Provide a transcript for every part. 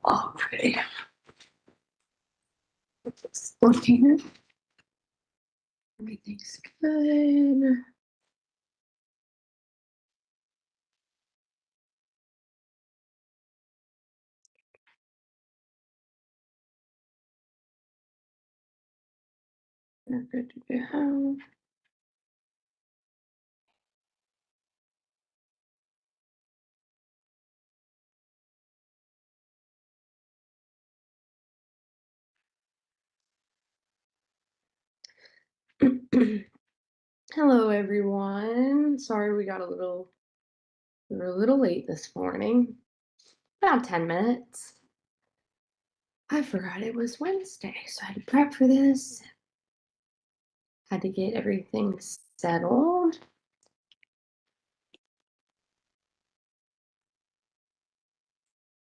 Okay. Looking. Everything's good. We're good to go. Hello, everyone. Sorry we got we were a little late this morning. About 10 minutes. I forgot it was Wednesday, so I had to prep for this. Had to get everything settled.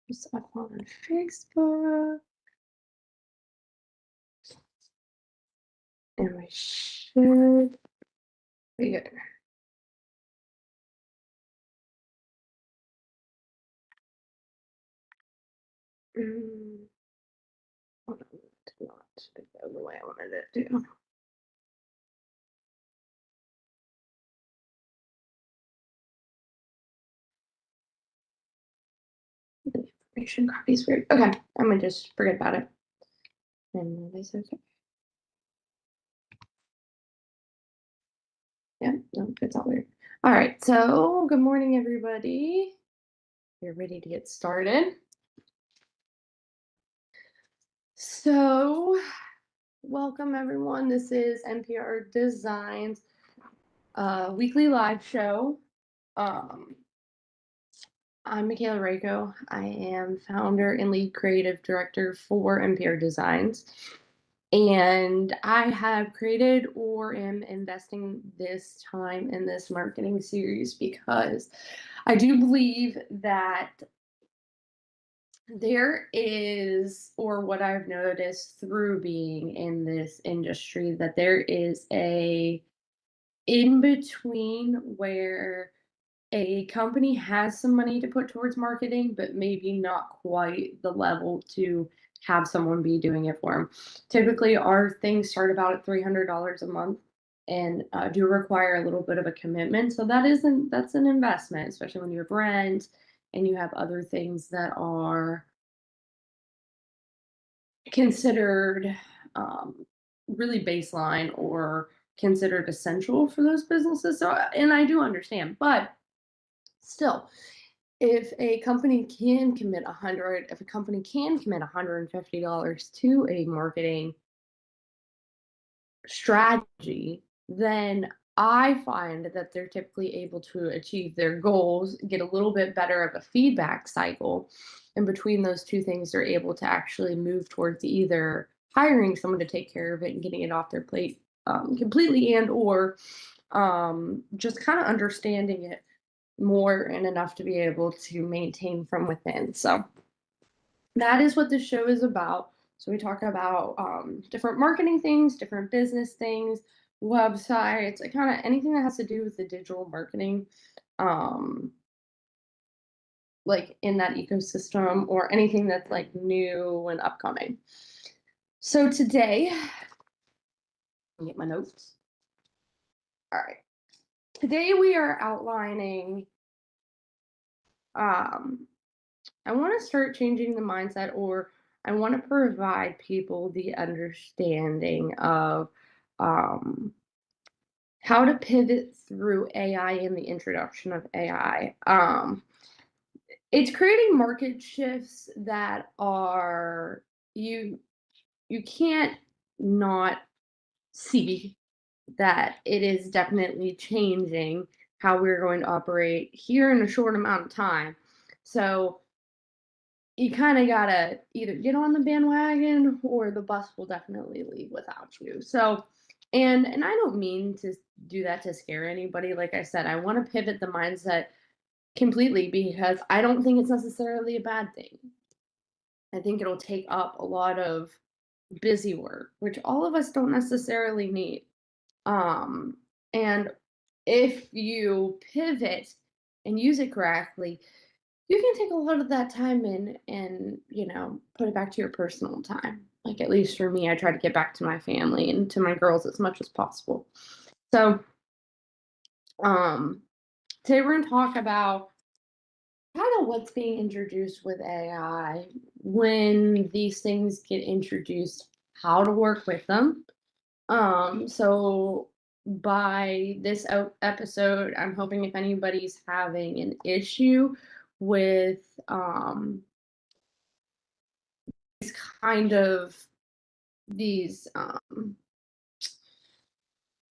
Just up on Facebook. And we should be good. Mm, hold on, it's not go the way I wanted it to. The information copy's weird. Okay, I'm gonna just forget about it. And it's okay. Yeah, no, it's all weird. All right, so good morning, everybody. You're ready to get started. So, welcome everyone. This is NPR Designs weekly live show. I'm Michaela Rako. I am founder and lead creative director for NPR Designs. And I have created or am investing this time in this marketing series because I do believe that there is, or what I've noticed through being in this industry, that there is a in between where a company has some money to put towards marketing, but maybe not quite the level to have someone be doing it for them. Typically, our things start about at $300 a month and do require a little bit of a commitment. So that's an investment, especially when you have rent and you have other things that are considered really baseline or considered essential for those businesses. So, and I do understand, but still, if a company can commit if a company can commit $150 to a marketing strategy, then I find that they're typically able to achieve their goals, get a little bit better of a feedback cycle. And between those two things, they're able to actually move towards either hiring someone to take care of it and getting it off their plate completely, and or just kind of understanding it more and enough to be able to maintain from within. So that is what this show is about. So we talk about different marketing things, different business things, websites, like kind of anything that has to do with the digital marketing, um, like in that ecosystem, or anything that's like new and upcoming. So today, let me get my notes. All right. Today we are outlining. I want to start changing the mindset, or I want to provide people the understanding of um, how to pivot through AI and the introduction of AI. It's creating market shifts that are you can't not see that it is definitely changing how we're going to operate here in a short amount of time. So you kind of gotta either get on the bandwagon or the bus will definitely leave without you. So, and I don't mean to do that to scare anybody. Like I said, I want to pivot the mindset completely because I don't think it's necessarily a bad thing. I think it'll take up a lot of busy work, which all of us don't necessarily need. Um, and if you pivot and use it correctly, you can take a lot of that time and, put it back to your personal time. Like, at least for me, I try to get back to my family and to my girls as much as possible. So, um, today we're gonna talk about kind of what's being introduced with AI, when these things get introduced, how to work with them. So by this episode, I'm hoping if anybody's having an issue with these kind of these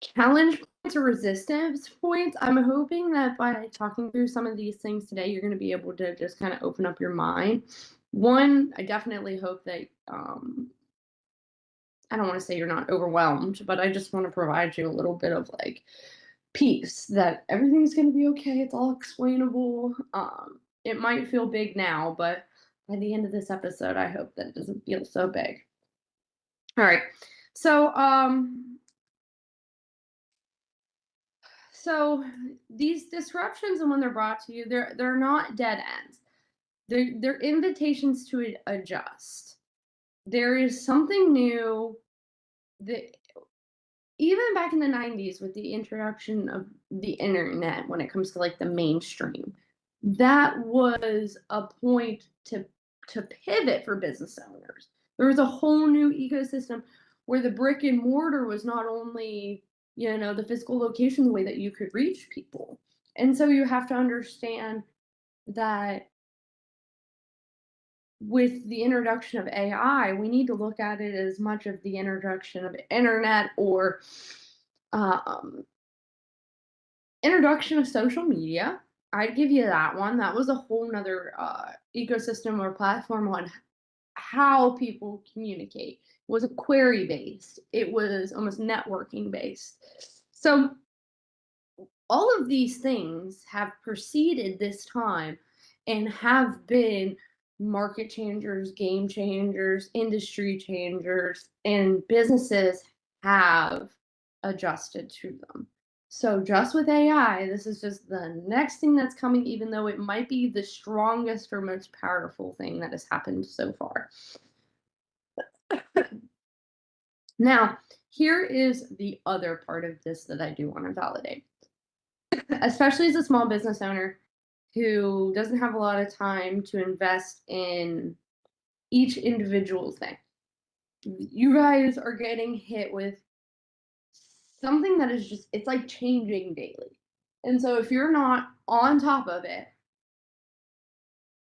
challenge points or resistance points, I'm hoping that by talking through some of these things today, you're going to be able to just kind of open up your mind. One, I definitely hope that I don't want to say you're not overwhelmed, but I just want to provide you a little bit of like peace that everything's going to be okay. It's all explainable. It might feel big now, but by the end of this episode, I hope that it doesn't feel so big. All right. So, so these disruptions, and when they're brought to you, they're not dead ends. They're invitations to adjust. There is something new that even back in the 90s with the introduction of the internet when it comes to like the mainstream, that was a point to pivot for business owners. There was a whole new ecosystem where the brick and mortar was not only, the physical location, the way that you could reach people. And so you have to understand that with the introduction of AI, we need to look at it as much of the introduction of internet or um, introduction of social media. I'd give you that one. That was a whole nother ecosystem or platform on how people communicate. It was a query based. It was almost networking based. So all of these things have preceded this time and have been market changers, game changers, industry changers, and businesses have adjusted to them. So, just with AI, this is just the next thing that's coming, even though it might be the strongest or most powerful thing that has happened so far. Now, here is the other part of this that I do want to validate, especially as a small business owner who doesn't have a lot of time to invest in each individual thing. You guys are getting hit with something that is just, it's like changing daily. And so if you're not on top of it,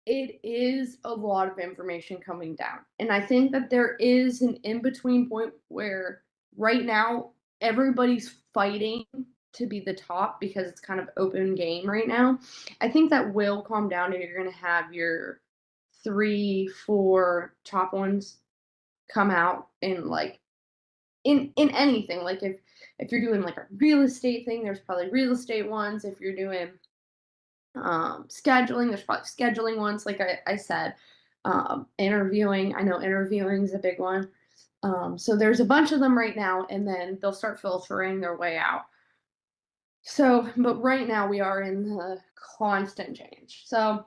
it is a lot of information coming down. And I think that there is an in between point where right now everybody's fighting to be the top because it's kind of open game right now. I think that will calm down and you're going to have your 3, 4 top ones come out in like in anything. Like if you're doing like a real estate thing, there's probably real estate ones. If you're doing scheduling, there's probably scheduling ones, like I said. Interviewing, I know interviewing is a big one. So there's a bunch of them right now, and then they'll start filtering their way out. So, but right now we are in the constant change. So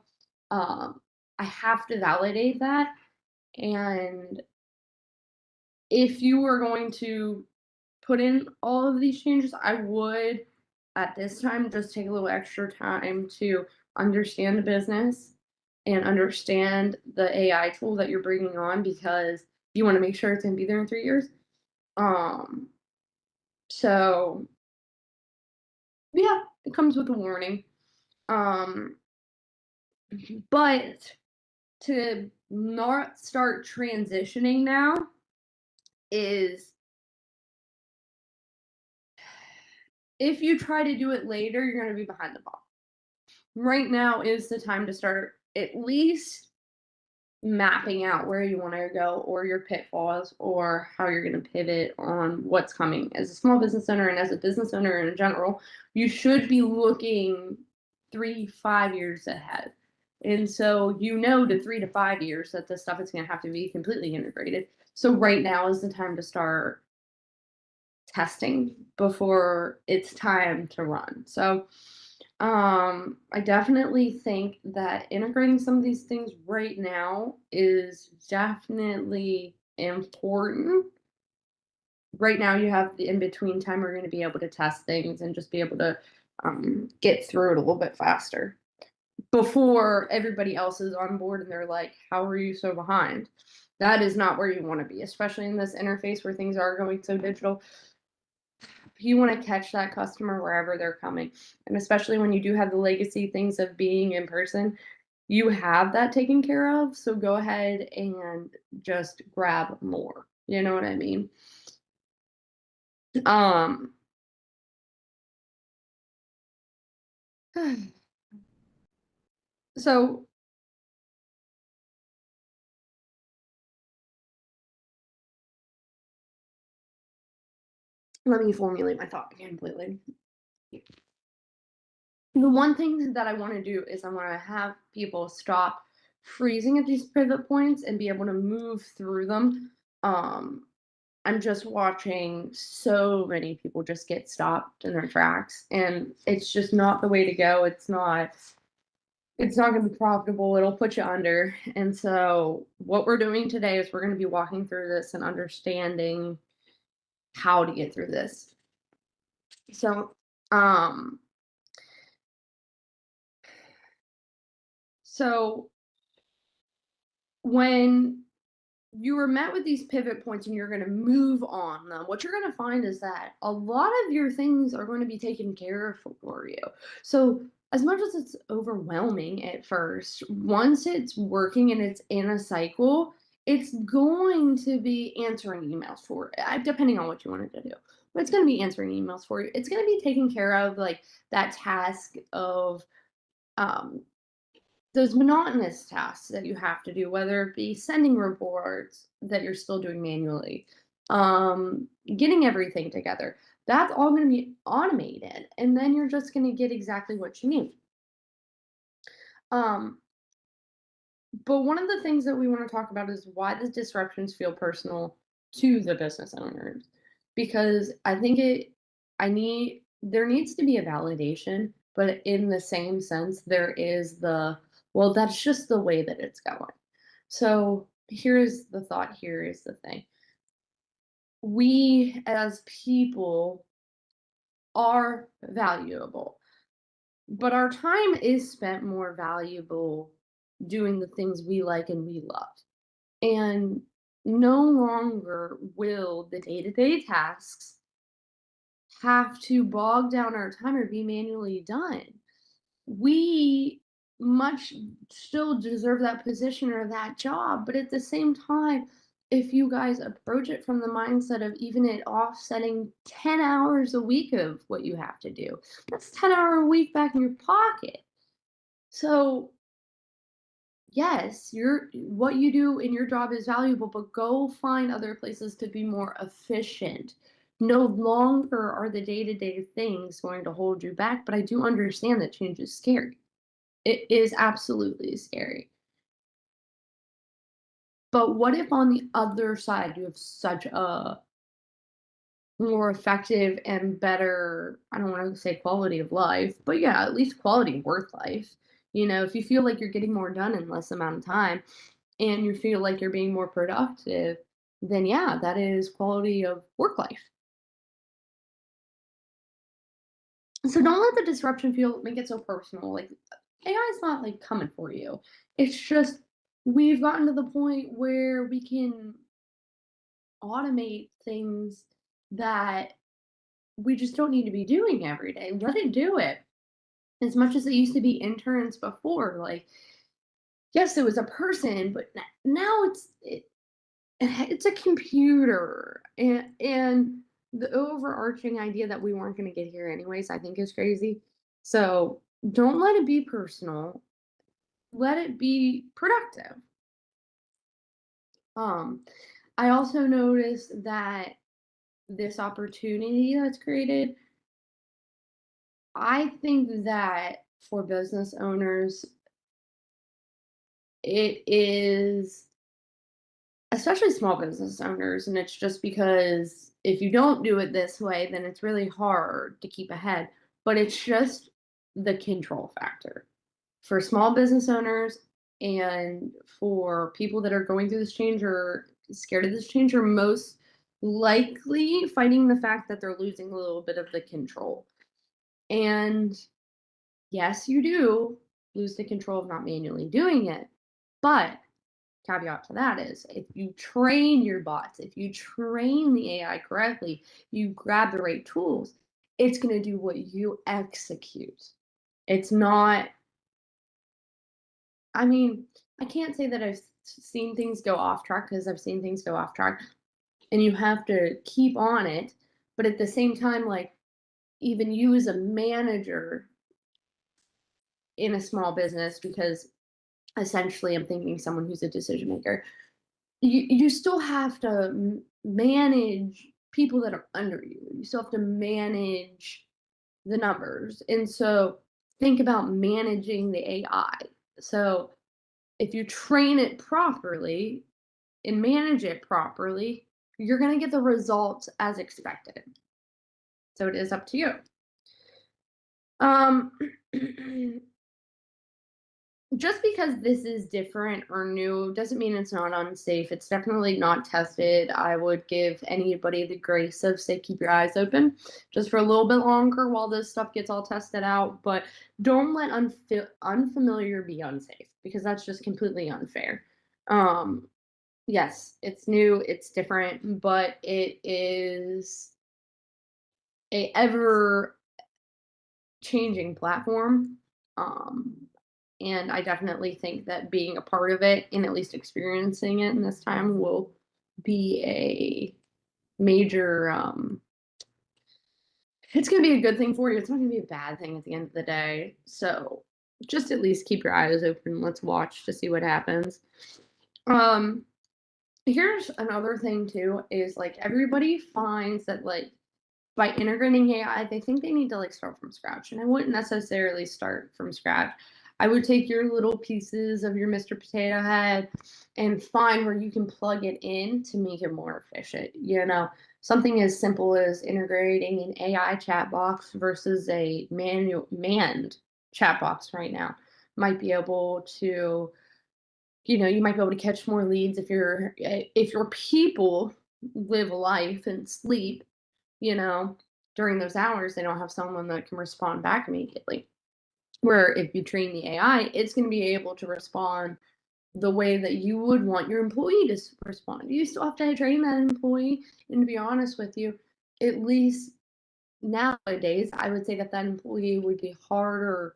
I have to validate that. And if you were going to put in all of these changes, I would at this time just take a little extra time to understand the business and understand the AI tool that you're bringing on, because you want to make sure it's going to be there in 3 years. Um, so yeah, it comes with a warning. Um, but to not start transitioning now is, if you try to do it later, you're going to be behind the ball. Right now is the time to start at least mapping out where you want to go or your pitfalls or how you're going to pivot on what's coming. As a small business owner and as a business owner in general, you should be looking 3, 5 years ahead. And so, to 3 to 5 years that this stuff is going to have to be completely integrated. So right now is the time to start testing before it's time to run. So I definitely think that integrating some of these things right now is definitely important. Right now, you have the in between time where you're going to be able to test things and just be able to get through it a little bit faster before everybody else is on board and they're like, how are you so behind? That is not where you want to be, especially in this interface where things are going so digital. You want to catch that customer wherever they're coming. And especially when you do have the legacy things of being in person, you have that taken care of. So go ahead and just grab more. You know what I mean? Um, so let me formulate my thought completely. The one thing that I want to do is I want to have people stop freezing at these pivot points and be able to move through them. Um, I'm just watching so many people just get stopped in their tracks, and it's just not the way to go. It's not going to be profitable. It'll put you under. And so what we're doing today is we're going to be walking through this and understanding how to get through this. So, um, so when you were met with these pivot points and you're going to move on them, what you're going to find is that a lot of your things are going to be taken care of for you. So, as much as it's overwhelming at first, once it's working and it's in a cycle, it's going to be answering emails for depending on what you want it to do. But it's going to be answering emails for you. It's going to be taking care of like that task of um, those monotonous tasks that you have to do, whether it be sending reports that you're still doing manually, getting everything together, that's all going to be automated. And then you're just going to get exactly what you need. Um, but one of the things that we want to talk about is why the disruptions feel personal to the business owners. Because there needs to be a validation, but in the same sense, there is well, that's just the way that it's going. So here's the thought, here is the thing. We as people are valuable, but our time is spent more valuable doing the things we like and we love. And no longer will the day-to-day tasks have to bog down our time or be manually done. We much still deserve that position or that job, but at the same time, if you guys approach it from the mindset of even it offsetting 10 hours a week of what you have to do, that's 10-hour a week back in your pocket. So yes, what you do in your job is valuable, but go find other places to be more efficient. No longer are the day-to-day things going to hold you back, but I do understand that change is scary. It is absolutely scary. But what if on the other side you have such a more effective and better, I don't want to say quality of life, but yeah, at least quality of work life. If you feel like you're getting more done in less amount of time and you feel like you're being more productive, then yeah, that is quality of work life. So don't let the disruption feel make it so personal. Like AI is not like coming for you. It's just we've gotten to the point where we can automate things that we just don't need to be doing every day. Let it do it. As much as it used to be interns before, like yes, it was a person, but now it's a computer, and the overarching idea that we weren't going to get here anyways, I think is crazy. So don't let it be personal. Let it be productive. Um, I also noticed that this opportunity that's created, I think that for business owners, it is, especially small business owners, and it's just because if you don't do it this way, then it's really hard to keep ahead. But it's just the control factor for small business owners and for people that are going through this change or scared of this change are most likely fighting the fact that they're losing a little bit of the control. And yes, you do lose the control of not manually doing it. But caveat to that is if you train your bots, if you train the AI correctly, you grab the right tools, it's going to do what you execute. It's not, I mean, I can't say that I've seen things go off track because I've seen things go off track and you have to keep on it. But at the same time, like, even you as a manager in a small business, because essentially I'm thinking someone who's a decision maker, you still have to manage people that are under you. You still have to manage the numbers. And so think about managing the AI. So if you train it properly and manage it properly, you're going to get the results as expected. So it is up to you. Um, just because this is different or new doesn't mean it's not unsafe. It's definitely not tested. I would give anybody the grace of, say, keep your eyes open just for a little bit longer while this stuff gets all tested out. But don't let unfamiliar be unsafe, because that's just completely unfair. Yes, it's new, it's different, but it is a ever changing platform. Um, and I definitely think that being a part of it and at least experiencing it in this time will be a major, it's going to be a good thing for you. It's not going to be a bad thing at the end of the day. So just at least keep your eyes open. Let's watch to see what happens. Um, Here's another thing too, is like everybody finds that, like, by integrating AI, they think they need to, like, start from scratch. And I wouldn't necessarily start from scratch. I would take your little pieces of your Mr. Potato Head and find where you can plug it in to make it more efficient. Something as simple as integrating an AI chat box versus a manned chat box right now might be able to, you might be able to catch more leads if your people live life and sleep, you know, during those hours, they don't have someone that can respond back immediately. Where if you train the AI, it's going to be able to respond the way that you would want your employee to respond. You still have to train that employee. And to be honest with you, at least nowadays, I would say that that employee would be harder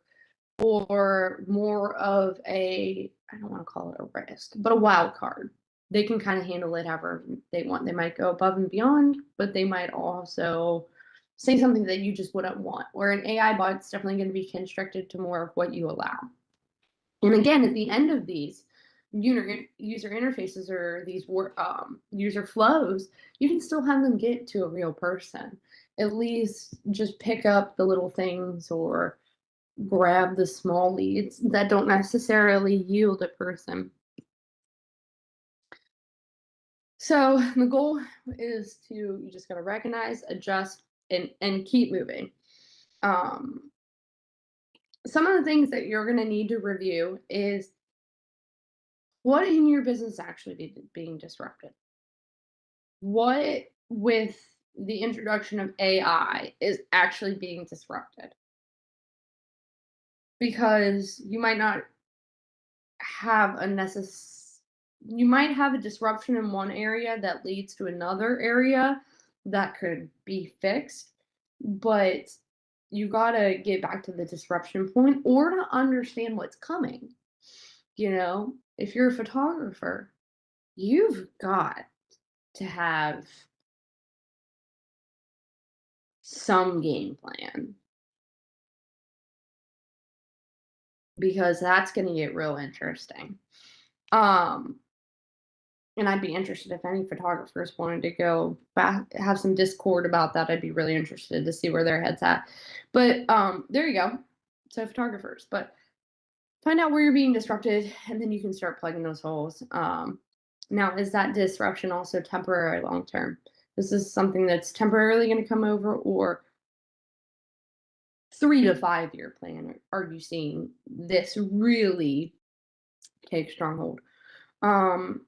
or more of a, I don't want to call it a risk, but a wild card. They can kind of handle it however they want. They might go above and beyond, but they might also say something that you just wouldn't want. Where an AI bot's definitely going to be constricted to more of what you allow. And again, at the end of these user interfaces or these user flows, you can still have them get to a real person. At least just pick up the little things or grab the small leads that don't necessarily yield a person. So the goal is you just gotta recognize, adjust, and keep moving. Um, some of the things that you're gonna need to review is what in your business actually being disrupted. What with the introduction of AI is actually being disrupted, because have a you might have a disruption in one area that leads to another area that could be fixed, but you gotta get back to the disruption point or to understand what's coming. If you're a photographer, you've got to have some game plan, because that's gonna get real interesting. Um, And I'd be interested if any photographers wanted to go back, have some discord about that. I'd be really interested to see where their head's at. But there you go. So photographers, but find out where you're being disrupted, and then you can start plugging those holes. Now, is that disruption also temporary, long term? This is something that's temporarily going to come over, or 3 to 5 year plan are you seeing this really take stronghold? Um,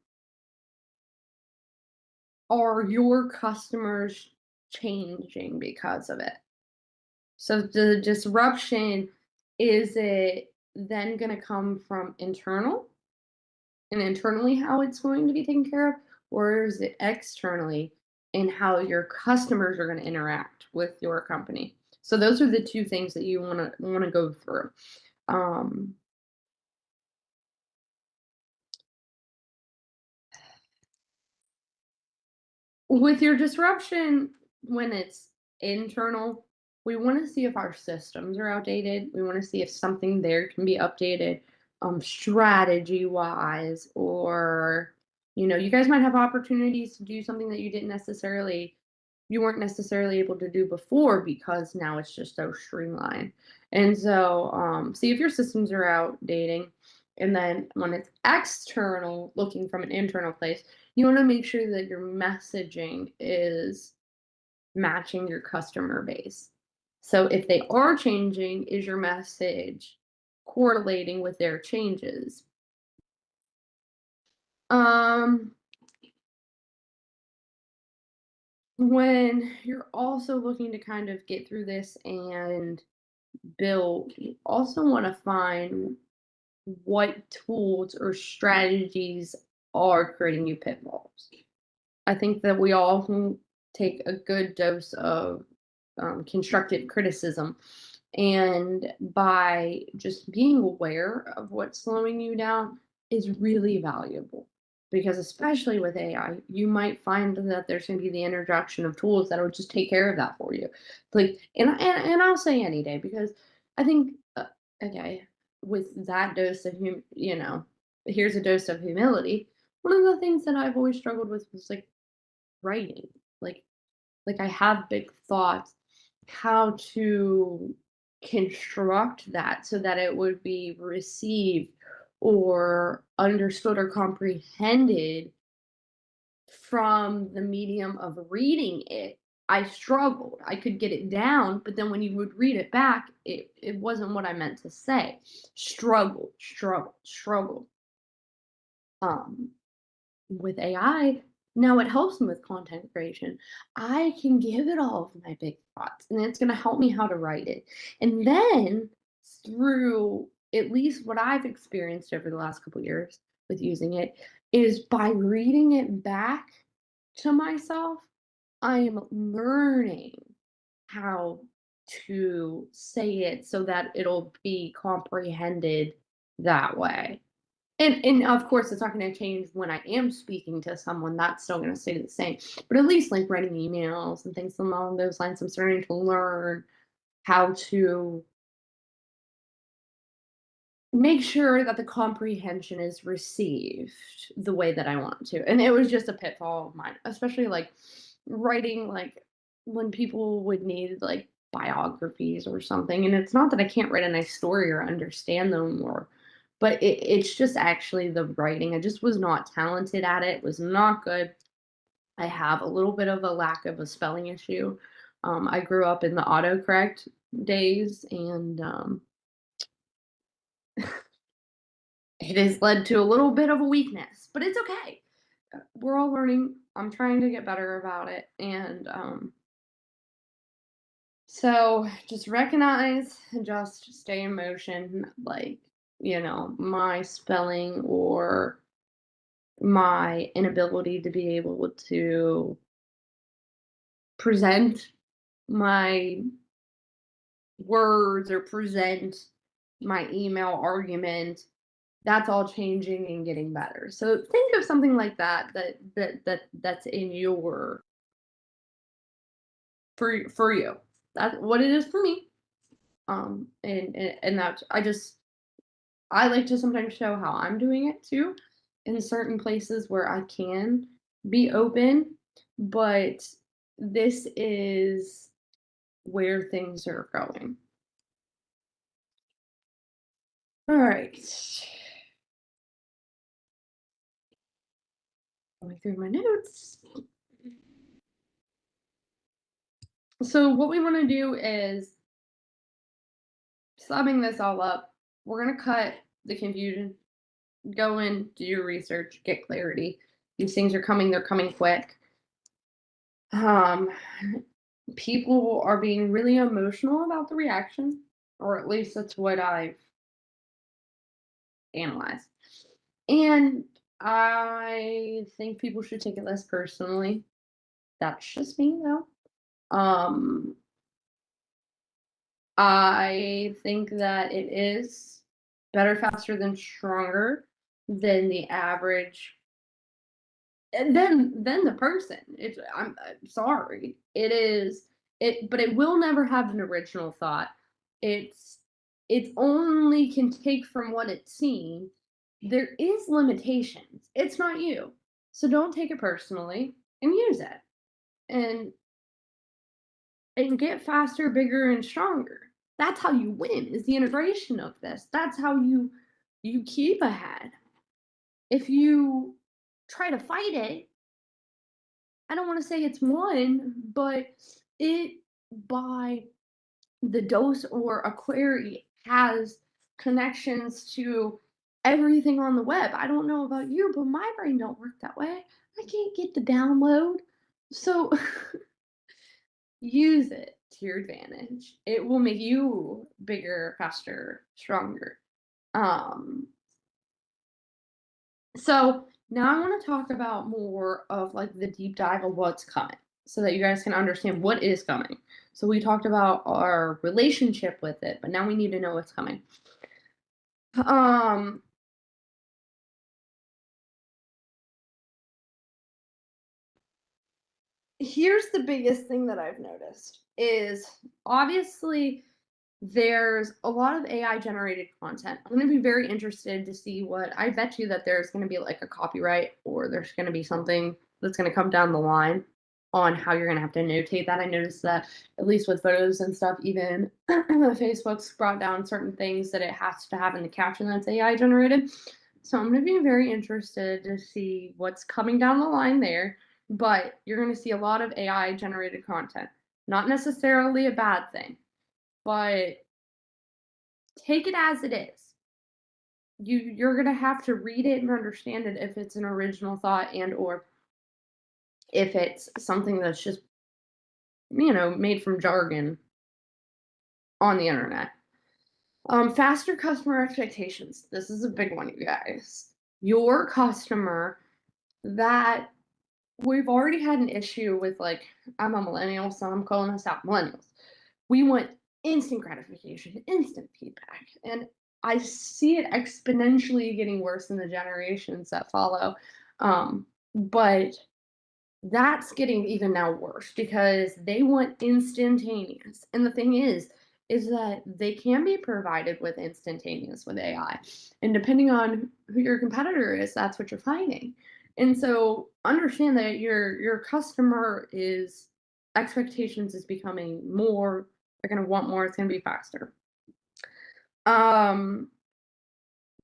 are your customers changing because of it? So the disruption, is it then going to come from internal and internally how it's going to be taken care of, or is it externally in how your customers are going to interact with your company? So those are the two things that you want to go through. Um, With your disruption, when it's internal, we want to see if our systems are outdated. We want to see if something there can be updated, strategy wise, or you guys might have opportunities to do something that you weren't necessarily able to do before because now it's just so streamlined. And so, see if your systems are outdating. And then when it's external, looking from an internal place, you want to make sure that your messaging is matching your customer base. So if they are changing, is your message correlating with their changes? Um, when you're also looking to kind of get through this and build, you also want to find what tools or strategies are creating you pitfalls. I think that we all can take a good dose of constructive criticism. And by just being aware of what's slowing you down is really valuable. Because especially with AI, you might find that there's going to be the introduction of tools that will just take care of that for you. Like, and I'll say any day because I think, okay, with that dose of here's a dose of humility. One of the things that I've always struggled with was like writing. Like I have big thoughts, how to construct that so that it would be received or understood or comprehended from the medium of reading it. I struggled. I could get it down, but then when you would read it back, it wasn't what I meant to say. Struggled, struggled, struggled. Um, with AI, now it helps me with content creation. I can give it all of my big thoughts, and it's going to help me how to write it. And then through at least what I've experienced over the last couple years with using it is by reading it back to myself, I am learning how to say it so that it'll be comprehended that way. And of course, it's not gonna change when I am speaking to someone, that's still gonna stay the same. But at least, like, writing emails and things along those lines, I'm starting to learn how to make sure that the comprehension is received the way that I want to. And it was just a pitfall of mine, especially, like, writing, like, when people would need, like, biographies or something, and it's not that I can't write a nice story or understand them but it's just actually the writing. I just was not talented at it, was not good. I have a little bit of a lack of a spelling issue. I grew up in the autocorrect days, and, it has led to a little bit of a weakness, but it's okay. We're all learning. I'm trying to get better about it. And so just recognize and just stay in motion. Like, my spelling or my inability to be able to present my words or present my email argument, that's all changing and getting better. So think of something like that's in your for you. That's what it is for me. And that's I like to sometimes show how I'm doing it too in certain places where I can be open, but this is where things are going. All right. Going through my notes. So what we want to do is summing this all up, we're gonna cut the confusion. Go in, do your research, get clarity. These things are coming, they're coming quick. Um, People are being really emotional about the reaction, or at least that's what I've analyzed. And I think people should take it less personally. That's just me though. Um, I think that it is better, faster than stronger than the average and then the person. I'm sorry. It is it but it will never have an original thought. It's it only can take from what it's seen. There is limitations. It's not you. So don't take it personally and use it. And get faster, bigger, and stronger. That's how you win is the integration of this. That's how you keep ahead. If you try to fight it, I don't want to say it's one, but it by the dose or a query has connections to everything on the web. I don't know about you, but my brain don't work that way. I can't get the download. So use it to your advantage. It will make you bigger, faster, stronger. Um, so now I want to talk about more of like the deep dive of what's coming so that you guys can understand what is coming. So we talked about our relationship with it, but now we need to know what's coming. Um, Here's the biggest thing that I've noticed is obviously there's a lot of AI generated content. I'm going to be very interested to see what I bet you that there's going to be like a copyright or there's going to be something that's going to come down the line on how you're going to have to notate that. I noticed that at least with photos and stuff, even Facebook's brought down certain things that it has to have in the caption that's AI generated. So I'm going to be very interested to see what's coming down the line there. But you're going to see a lot of AI generated content. Not necessarily a bad thing, but take it as it is. You're gonna have to read it and understand it if it's an original thought and or if it's something that's just made from jargon on the internet. Faster customer expectations. This is a big one, you guys. Your customer that we've already had an issue with, like, I'm a millennial, so I'm calling us out millennials. We want instant gratification, instant feedback. And I see it exponentially getting worse in the generations that follow. But that's getting even now worse because they want instantaneous. And the thing is that they can be provided with instantaneous with AI. And depending on who your competitor is, that's what you're fighting. And so understand that your customer is expectations is becoming more, they're gonna want more, it's gonna be faster. Um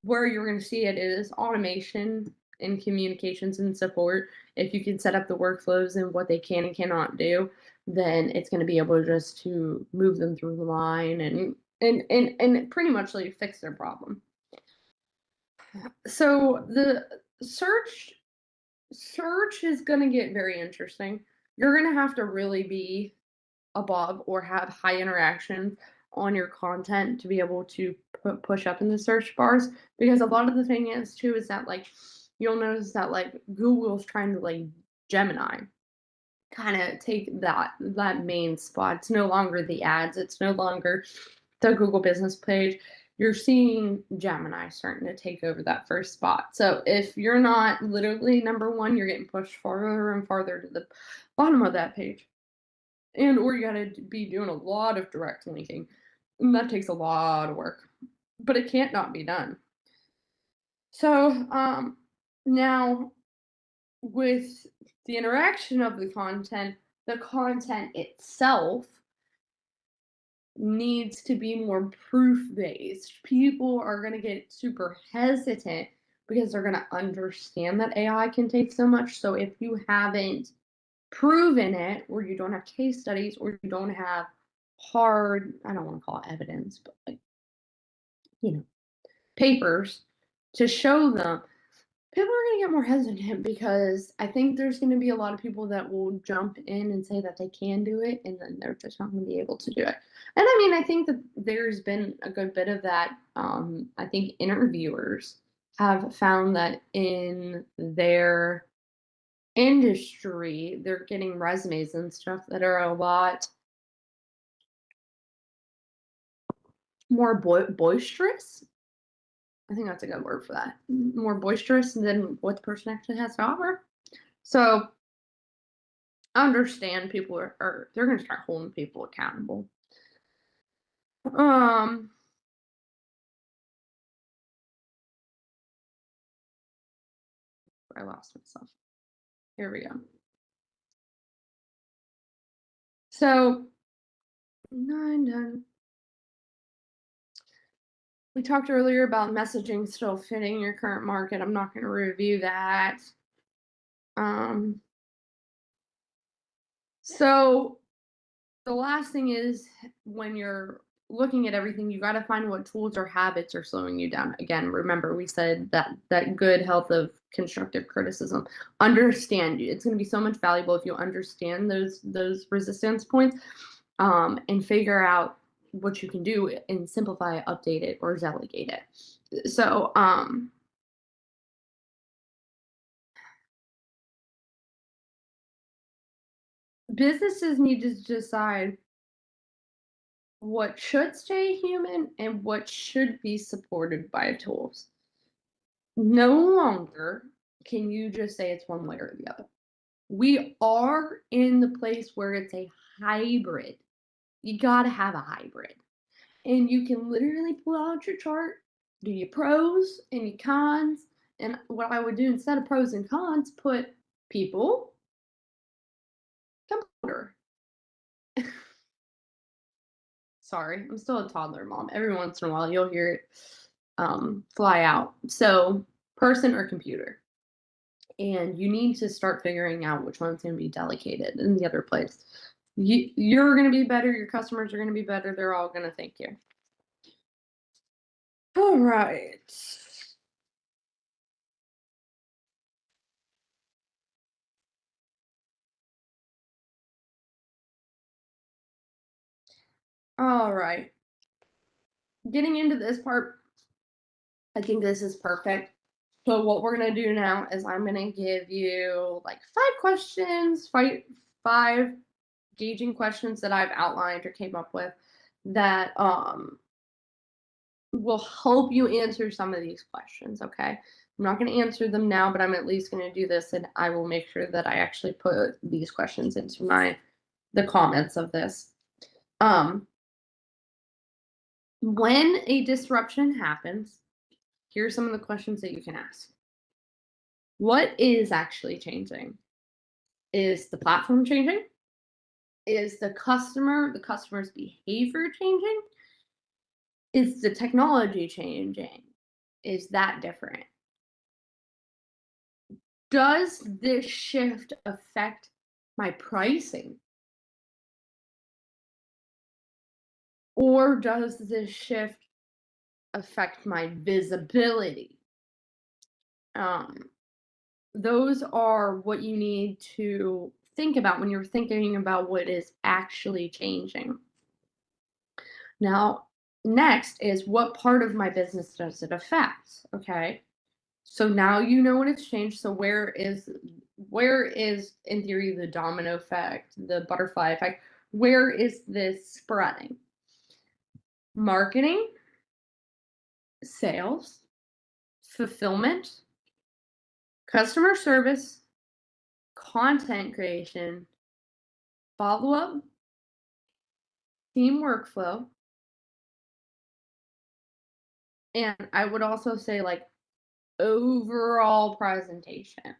where you're going to see it is automation in communications and support. If you can set up the workflows and what they can and cannot do, then it's going to be able just to move them through the line and pretty much like fix their problem. So the search is going to get very interesting. You're going to have to really be above or have high interaction on your content to be able to push up in the search bars, because a lot of the thing is too is that like you'll notice that like Google's trying to like Gemini kind of take that main spot. It's no longer the ads, it's no longer the Google business page. You're seeing Gemini starting to take over that first spot. So if you're not literally number one, you're getting pushed farther and farther to the bottom of that page. And or you gotta be doing a lot of direct linking, and that takes a lot of work, but it can't not be done. So, now with the interaction of the content itself needs to be more proof-based. People are gonna get super hesitant because they're gonna understand that AI can take so much, so if you haven't proven it, or you don't have case studies, or you don't have hard, I don't want to call it evidence, but like you know, papers to show them, people are going to get more hesitant because I think there's going to be a lot of people that will jump in and say that they can do it, and then they're just not going to be able to do it. And I mean, I think that there's been a good bit of that. I think interviewers have found that in their industry, they're getting resumes and stuff that are a lot more boisterous. I think that's a good word for that. More boisterous than what the person actually has to offer. So I understand people are they're gonna start holding people accountable. Um, I lost myself. Here we go. So nine done. We talked earlier about messaging still fitting your current market. I'm not gonna review that. Um, so the last thing is when you're looking at everything, you got to find what tools or habits are slowing you down. Again, remember we said that good health of constructive criticism. Understand you. It's going to be so much valuable if you understand those resistance points, and figure out what you can do and simplify, update it, or delegate it. So businesses need to decide what should stay human and what should be supported by tools. No longer can you just say it's one way or the other. We are in the place where it's a hybrid. You got to have a hybrid. And you can literally pull out your chart, do your pros and your cons. And what I would do instead of pros and cons, put people, computer. Sorry, I'm still a toddler mom. Every once in a while, you'll hear it fly out. So, person or computer. And you need to start figuring out which one's going to be delegated in the other place. You're going to be better. Your customers are going to be better. They're all going to thank you. All right. All right. Getting into this part, I think this is perfect. So what we're going to do now is I'm going to give you like 5 questions, five gauging questions that I've outlined or came up with that will help you answer some of these questions, okay? I'm not going to answer them now, but I'm at least going to do this, and I will make sure that I actually put these questions into the comments of this. When a disruption happens, here are some of the questions that you can ask. What is actually changing? Is the platform changing? Is the customer's behavior changing? Is the technology changing? Is that different? Does this shift affect my pricing? Or does this shift affect my visibility? Um, those are what you need to think about when you're thinking about what is actually changing. Now, next is what part of my business does it affect? Okay. So now you know what it's changed. So where is in theory the domino effect, the butterfly effect? Where is this spreading? Marketing, sales, fulfillment, customer service, content creation, follow-up, team workflow, and I would also say like overall presentation,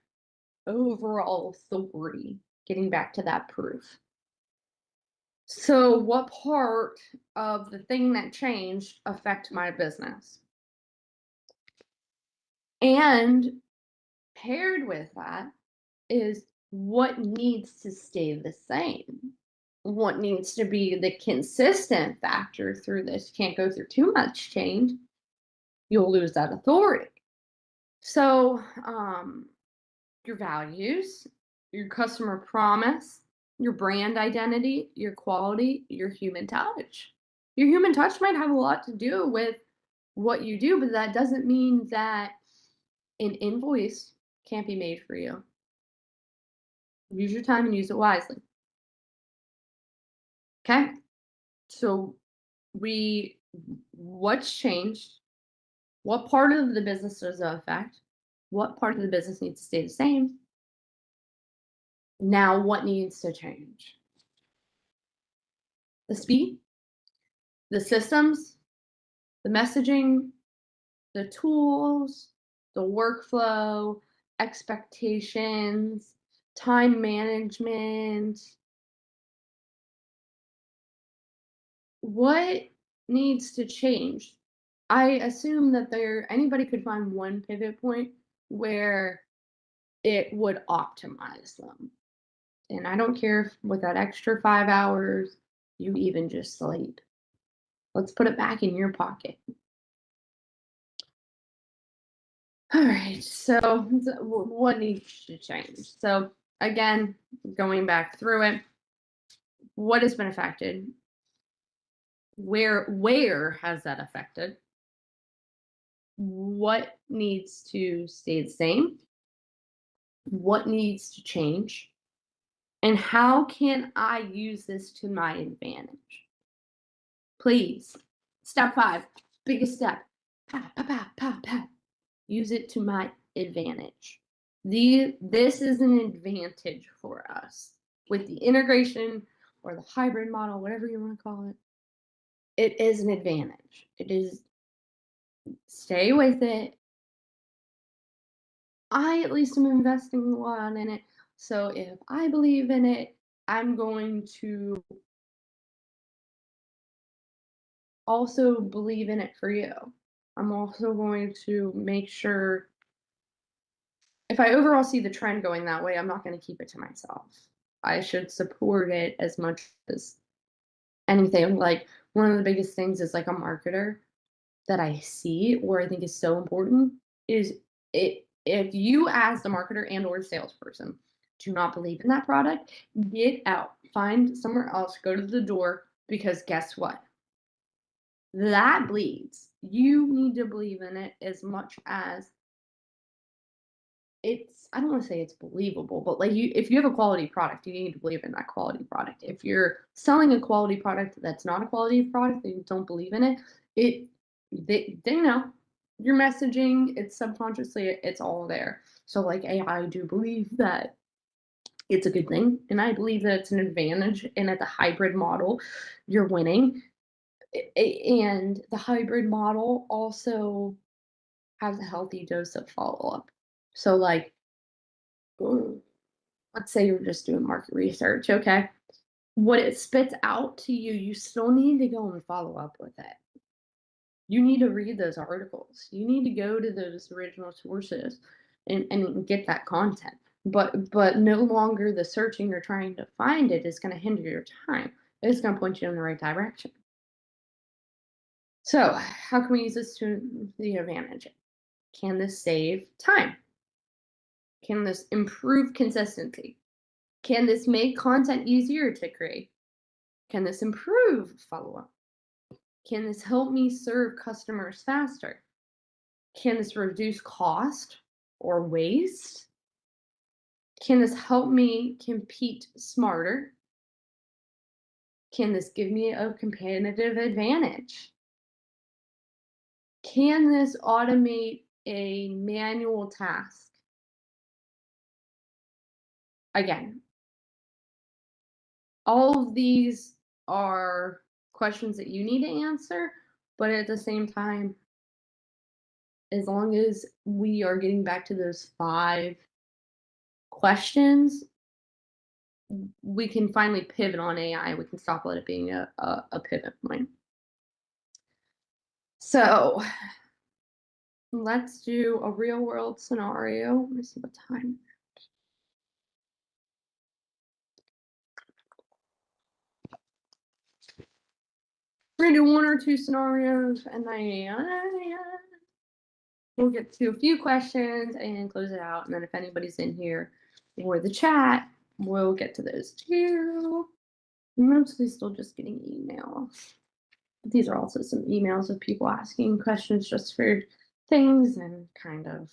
overall authority, getting back to that proof. So, what part of the thing that changed affect my business? And paired with that is what needs to stay the same? What needs to be the consistent factor through this? Can't go through too much change. you'll lose that authority. So, your values, your customer promise, your brand identity, your quality, your human touch. Your human touch might have a lot to do with what you do, but that doesn't mean that an invoice can't be made for you. Use your time and use it wisely. Okay? So we what's changed? What part of the business does it affect? What part of the business needs to stay the same? Now what needs to change? The speed, the systems, the messaging, the tools, the workflow, expectations, time management. What needs to change? I assume that anybody could find one pivot point where it would optimize them. And I don't care if with that extra 5 hours, you even just sleep. Let's put it back in your pocket. All right. So, what needs to change? So, again, going back through it, what has been affected? Where has that affected? What needs to stay the same? What needs to change? And how can I use this to my advantage? Please. Step 5, biggest step. Pa, pa, pa, pa, pa. Use it to my advantage. This is an advantage for us with the integration or the hybrid model, whatever you want to call it. It is an advantage. It is stay with it. I at least am investing a lot in it. So if I believe in it, I'm going to also believe in it for you. I'm also going to make sure if I overall see the trend going that way, I'm not going to keep it to myself. I should support it as much as anything. Like one of the biggest things is like a marketer that I see or I think is so important is it if you as the marketer and or salesperson do not believe in that product, get out, find somewhere else, go to the door because guess what? That bleeds. You need to believe in it as much as I don't want to say it's believable, but like if you have a quality product, you need to believe in that quality product. If you're selling a quality product that's not a quality product and you don't believe in it, it they know your messaging, it's subconsciously it's all there. So like I do believe that it's a good thing and I believe that it's an advantage and at the hybrid model you're winning. And the hybrid model also has a healthy dose of follow-up. So like mm, let's say you're just doing market research, okay? What it spits out to you, you still need to go and follow up with it. You need to read those articles. You need to go to those original sources and get that content. But no longer the searching or trying to find it is going to hinder your time. It's going to point you in the right direction. So, how can we use this to the advantage? Can this save time? Can this improve consistency? Can this make content easier to create? Can this improve follow up? Can this help me serve customers faster? Can this reduce cost or waste? Can this help me compete smarter? Can this give me a competitive advantage? Can this automate a manual task? Again, all of these are questions that you need to answer, but at the same time, as long as we are getting back to those 5 questions, we can finally pivot on AI. We can stop let it being a pivot point. So let's do a real world scenario. Let me see what time. We're gonna do 1 or 2 scenarios and then we'll get to a few questions and close it out. And then if anybody's in here or the chat, we'll get to those too. I'm mostly still just getting emails. These are also some emails of people asking questions just for things and kind of,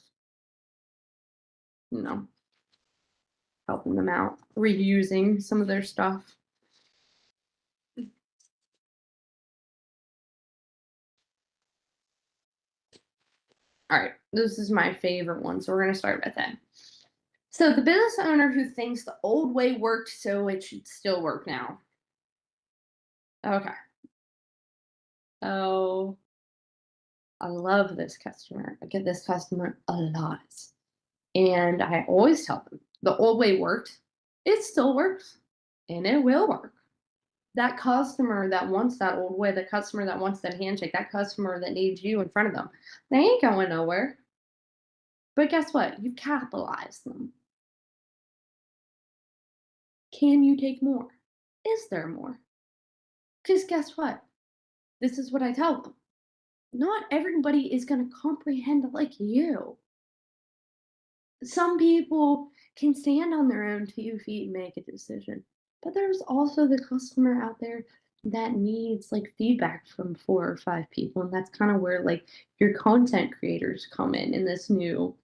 you know, helping them out, reusing some of their stuff. All right, this is my favorite one, so we're going to start with it. So, the business owner who thinks the old way worked, so it should still work now. Okay. Oh, I love this customer. I get this customer a lot. And I always tell them the old way worked, it still works, and it will work. That customer that wants that old way, the customer that wants that handshake, that customer that needs you in front of them, they ain't going nowhere. But guess what? You capitalize them. Can you take more? Is there more? Because guess what? This is what I tell them. Not everybody is going to comprehend like you. Some people can stand on their own 2 feet and make a decision, but there's also the customer out there that needs like feedback from 4 or 5 people, and that's kind of where like your content creators come in this new,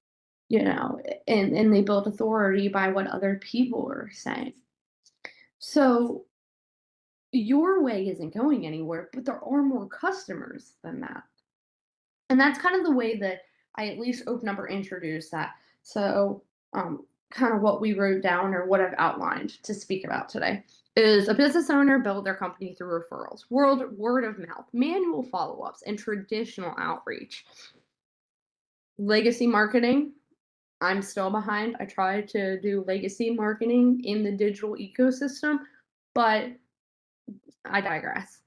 and they build authority by what other people are saying. So your way isn't going anywhere, but there are more customers than that. And that's kind of the way that I at least open up or introduce that. So, kind of what we wrote down or what I've outlined to speak about today is a business owner built their company through referrals, word of mouth, manual follow ups, and traditional outreach. Legacy marketing, I'm still behind. I try to do legacy marketing in the digital ecosystem, but I digress.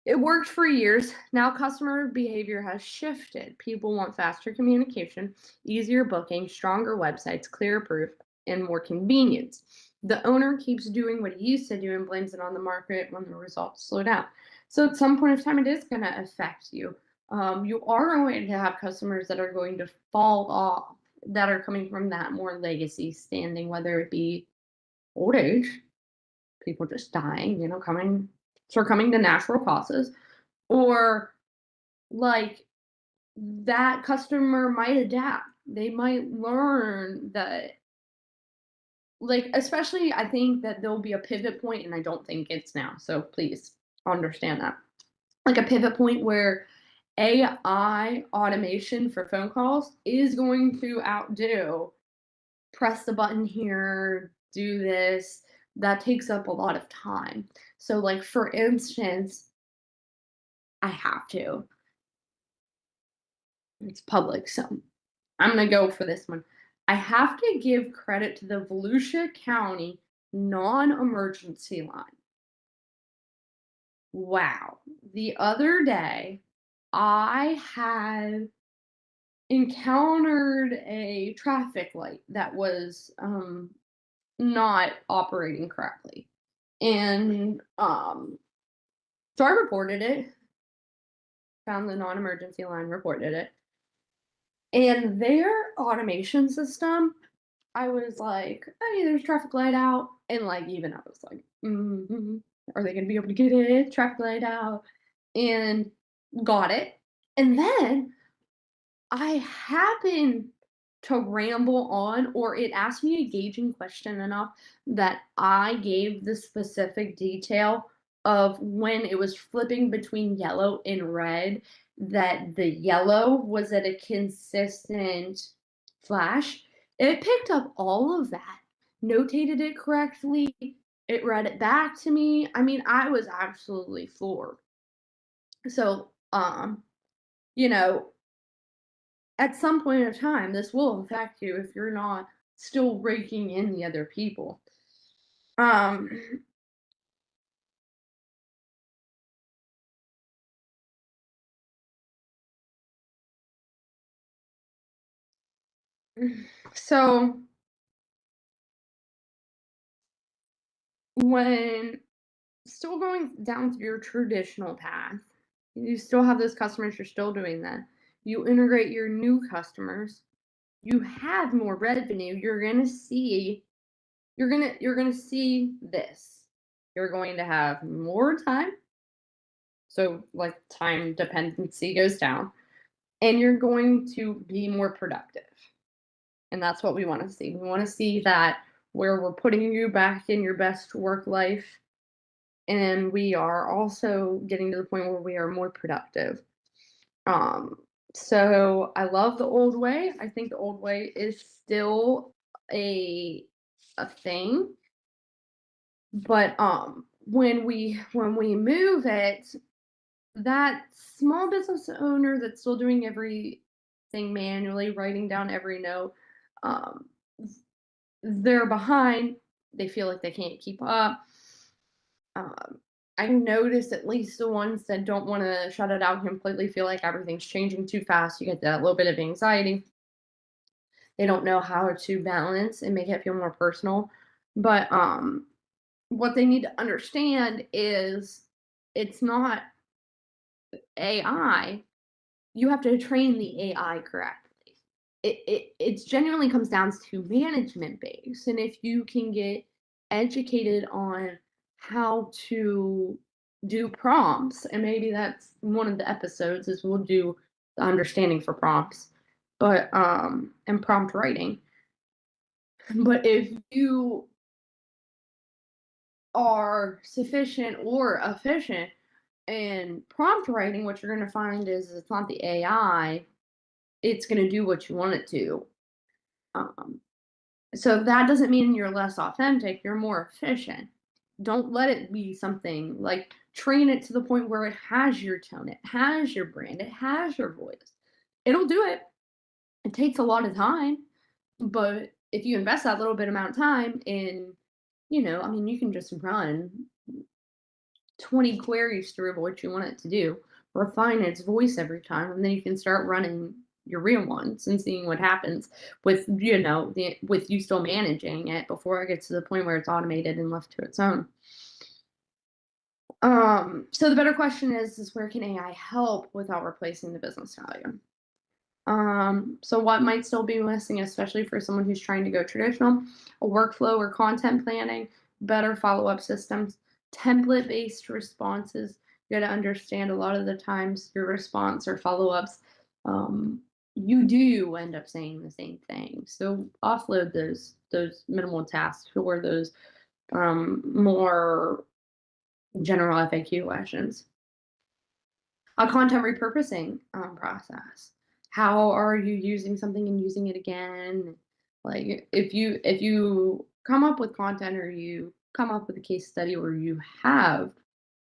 It worked for years. Now customer behavior has shifted. People want faster communication, easier booking, stronger websites, clearer proof, and more convenience. The owner keeps doing what he used to do and blames it on the market when the results slow down. So at some point of time, it is going to affect you. You are going to have customers that are going to fall off that are coming from that more legacy standing, whether it be old age, people just dying, succumbing to natural causes, or like that customer might adapt. They might learn that, like, especially I think that there'll be a pivot point, and I don't think it's now. So please understand that. Like a pivot point where AI automation for phone calls is going to outdo press the button here, do this. That takes up a lot of time. So, like, for instance, I have to. It's public, so I'm gonna go for this one. I have to give credit to the Volusia County non-emergency line. Wow. The other day, I had encountered a traffic light that was not operating correctly. And so I reported it, found the non-emergency line, reported it. And their automation system, I was like, "Hey, there's a traffic light out," and, like, even I was like, "Mhm, are they gonna be able to get it? Traffic light out," and got it, and then I happened to ramble on, or it asked me a gauging question enough that I gave the specific detail of when it was flipping between yellow and red, that the yellow was at a consistent flash. It picked up all of that, notated it correctly, it read it back to me. I mean, I was absolutely floored. So, you know, at some point in time, this will affect you if you're not still raking in the other people. Um, so when still going down through your traditional path, you still have those customers, you're still doing that. you integrate your new customers, you have more revenue, you're gonna see this. You're going to have more time, so like time dependency goes down, and you're going to be more productive. And that's what we want to see. We want to see that where we're putting you back in your best work life, and we are also getting to the point where we are more productive. Um, so I love the old way. I think the old way is still a a thing, but when we move it, that small business owner that's still doing everything manually, writing down every note, um, they're behind. They feel like they can't keep up. Um, I noticed at least the ones that don't want to shut it out completely feel like everything's changing too fast. You get that little bit of anxiety. They don't know how to balance and make it feel more personal. But what they need to understand is it's not AI. You have to train the AI correctly. It genuinely comes down to management base, and if you can get educated on how to do prompts, and maybe that's one of the episodes is we'll do the understanding for prompts, but and prompt writing. But if you are sufficient or efficient in prompt writing, what you're going to find is it's not the AI, it's going to do what you want it to. Um, So that doesn't mean you're less authentic, you're more efficient. Don't let it be something like train it to the point where it has your tone, it has your brand, it has your voice. It'll do it. It takes a lot of time, but if you invest that little bit amount of time in, I mean, you can just run 20 queries through what you want it to do, refine its voice every time, and then you can start running your real ones and seeing what happens with with you still managing it before it gets to the point where it's automated and left to its own. So the better question is where can AI help without replacing the business value? So what might still be missing, especially for someone who's trying to go traditional, a workflow or content planning, better follow-up systems, template-based responses. You got to understand a lot of the times your response or follow-ups, you do end up saying the same thing. So offload those minimal tasks for those more general FAQ questions. A content repurposing process. How are you using something and using it again? Like if you come up with content or you come up with a case study or you have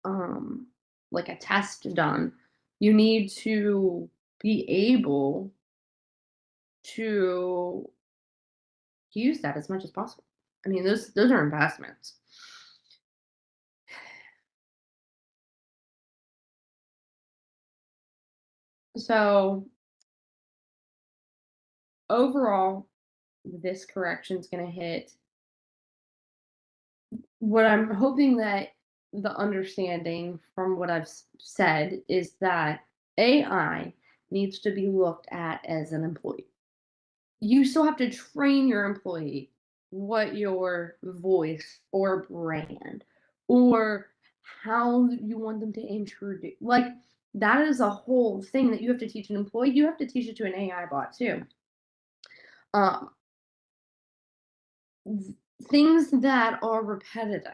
um like a test done, you need to be able to use that as much as possible. I mean, those are investments. So overall, this correction is going to hit what I'm hoping that the understanding from what I've said is that AI needs to be looked at as an employee. You still have to train your employee what your voice or brand or how you want them to introduce. Like, that is a whole thing that you have to teach an employee. You have to teach it to an AI bot too. Um, Things that are repetitive,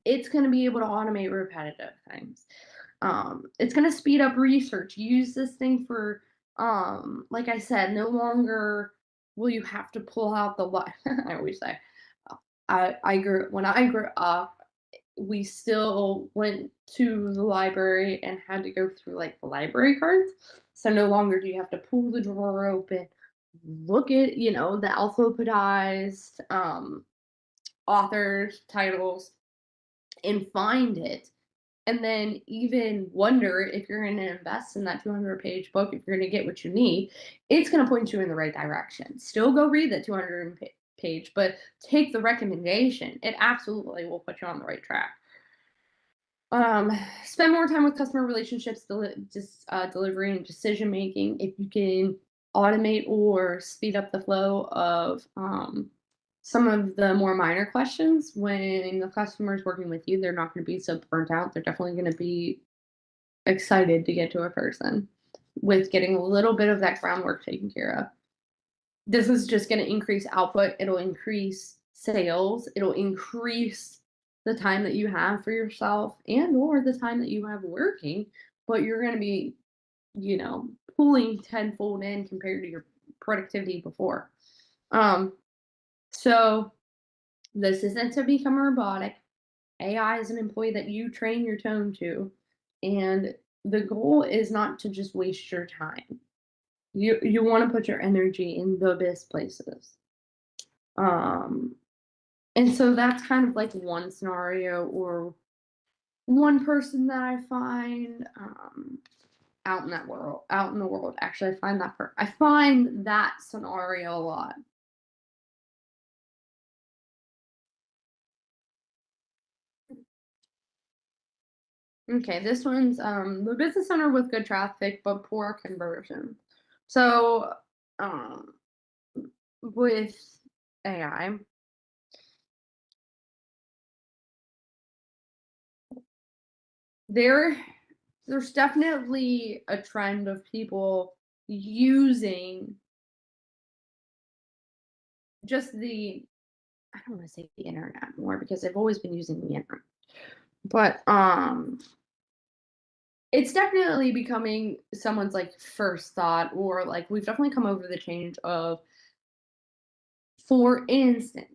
it's going to be able to automate repetitive things. It's going to speed up research. Use this thing for, like I said, no longer will you have to pull out the. I always say, I grew up, we still went to the library and had to go through like the library cards. So no longer do you have to pull the drawer open, look at the alphabetized authors titles and find it, and then even wonder if you're going to invest in that 200-page book, if you're going to get what you need. It's going to point you in the right direction. Still go read that 200 page, but take the recommendation. It absolutely will put you on the right track. Um, Spend more time with customer relationships, delivery and decision making. If you can automate or speed up the flow of some of the more minor questions when the customer is working with you, they're not going to be so burnt out. They're definitely going to be excited to get to a person with getting a little bit of that groundwork taken care of. This is just going to increase output. It'll increase sales. It'll increase the time that you have for yourself and or the time that you have working, but you're going to be, you know, pulling tenfold in compared to your productivity before. Um, so this isn't to become robotic. AI is an employee that you train your tone to, and the goal is not to just waste your time. You want to put your energy in the best places. Um, And so that's kind of like one scenario or one person that I find out in the world. Actually, I find that scenario a lot. Okay, this one's the business owner with good traffic but poor conversion. So um with AI, there there's definitely a trend of people using just the I don't want to say the internet more because I've always been using the internet. But it's definitely becoming someone's like first thought or like we've definitely come over the change of for instance,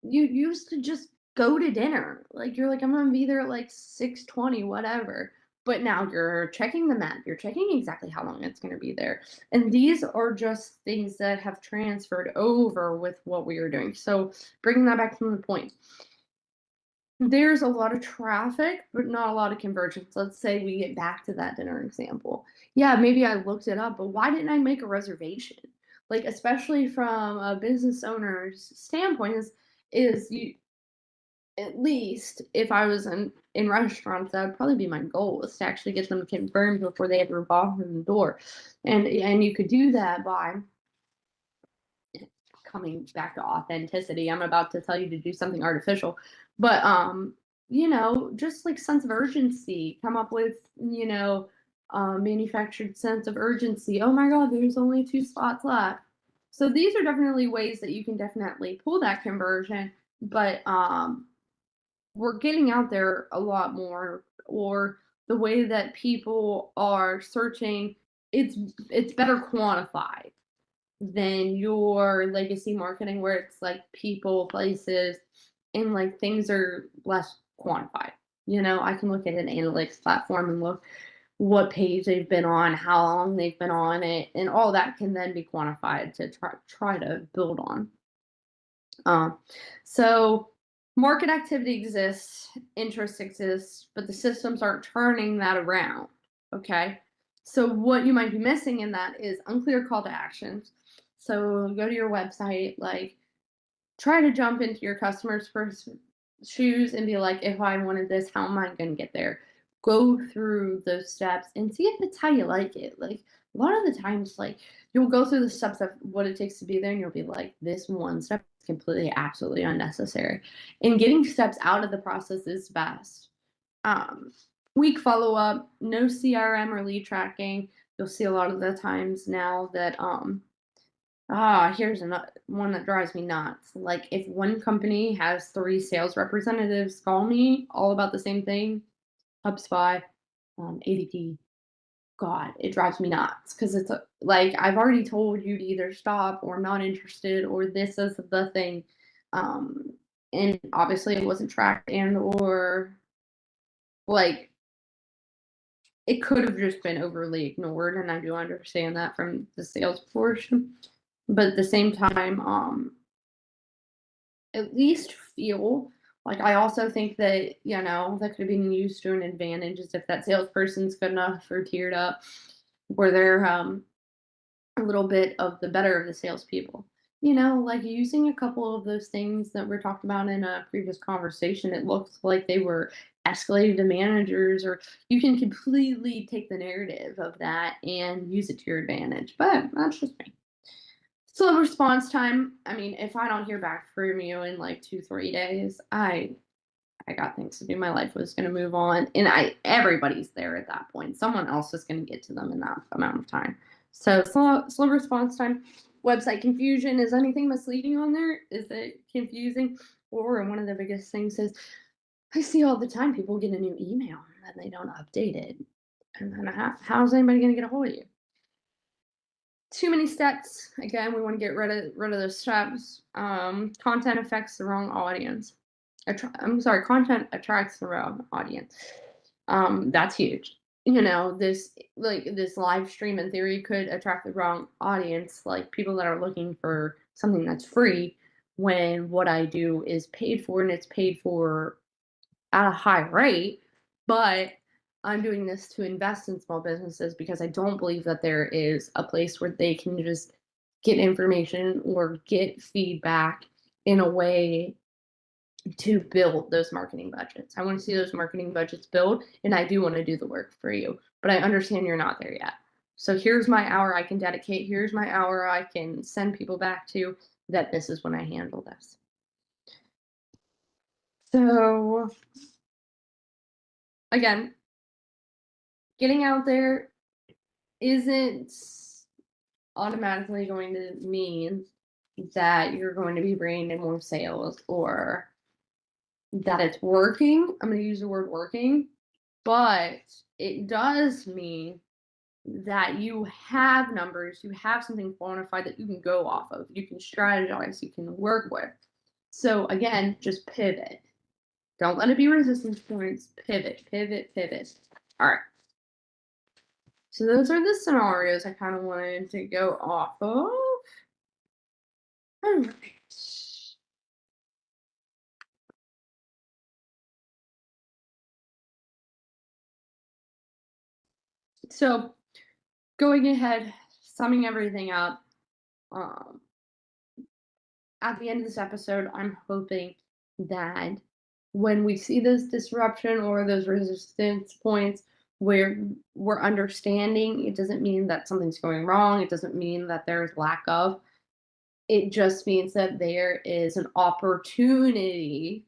you used to just go to dinner. Like you're like I'm going to be there at like 6:20 whatever. But now you're checking the map. You're checking exactly how long it's going to be there. And these are just things that have transferred over with what we are doing. So bringing that back to the point, there's a lot of traffic, but not a lot of conversions. Let's say we get back to that dinner example. Yeah, maybe I looked it up, but why didn't I make a reservation? Like, especially from a business owner's standpoint, is you at least if I was in restaurants, that would probably be my goal is to actually get them confirmed before they ever walk in the door. And you could do that by coming back to authenticity. I'm about to tell you to do something artificial, but just like sense of urgency, come up with, manufactured sense of urgency. Oh my God, there's only 2 spots left. So these are definitely ways that you can definitely pull that conversion, but we're getting out there a lot more, or the way that people are searching, it's better quantified than your legacy marketing where it's like people, places, and like things are less quantified. I can look at an analytics platform and look what page they've been on, how long they've been on it, and all that can then be quantified to try to build on. Um, so market activity exists, interest exists, but the systems aren't turning that around. Okay. So what you might be missing in that is unclear call to actions. So go to your website, like try to jump into your customer's first shoes and be like, if I wanted this, how am I going to get there? Go through those steps and see if it's how you like it. Like a lot of the times, like you'll go through the steps of what it takes to be there, and you'll be like, this one step is completely, absolutely unnecessary. And getting steps out of the process is best. Um, Weak follow up, no CRM or lead tracking. You'll see a lot of the times now that here's another one that drives me nuts. Like, if one company has 3 sales representatives call me all about the same thing, HubSpot, ADP, God, it drives me nuts because it's like I've already told you to either stop or not interested or this is the thing. Um, and obviously it wasn't tracked and or like it could have just been overly ignored, and I do understand that from the sales portion. But at the same time, at least feel like I also think that, that could have been used to an advantage is if that salesperson's good enough or tiered up where they're a little bit of the better of the salespeople. Like using a couple of those things that were talked about in a previous conversation, it looks like they were escalate it to managers, or you can completely take the narrative of that and use it to your advantage. But that's just me. Slow response time. I mean, if I don't hear back from you in like 2, 3 days, I got things to do. My life was going to move on, and everybody's there at that point. Someone else is going to get to them in that amount of time. So slow response time. Website confusion. Is anything misleading on there? Is it confusing? Or one of the biggest things is I see all the time people get a new email and they don't update it, and then how's anybody going to get a hold of you? Too many steps. Again, we want to get rid of those steps. Content affects the wrong audience. I'm sorry, content attracts the wrong audience. That's huge. This live stream in theory could attract the wrong audience, like people that are looking for something that's free, when what I do is paid for, and it's paid for at a high rate. But I'm doing this to invest in small businesses because I don't believe that there is a place where they can just get information or get feedback in a way to build those marketing budgets. I want to see those marketing budgets build, and I do want to do the work for you, but I understand you're not there yet. So here's my hour I can dedicate. Here's my hour I can send people back to, that this is when I handle this. So again, getting out there isn't automatically going to mean that you're going to be bringing in more sales or that it's working. I'm going to use the word working, but it does mean that you have numbers, you have something quantified that you can go off of, you can strategize, you can work with. So again, just pivot. Don't let it be resistance points. Pivot, pivot, pivot. All right. So those are the scenarios I kind of wanted to go off of. All right. So going ahead, summing everything up, um, at the end of this episode, I'm hoping that when we see this disruption or those resistance points where we're understanding, it doesn't mean that something's going wrong. It doesn't mean that there's lack of. It just means that there is an opportunity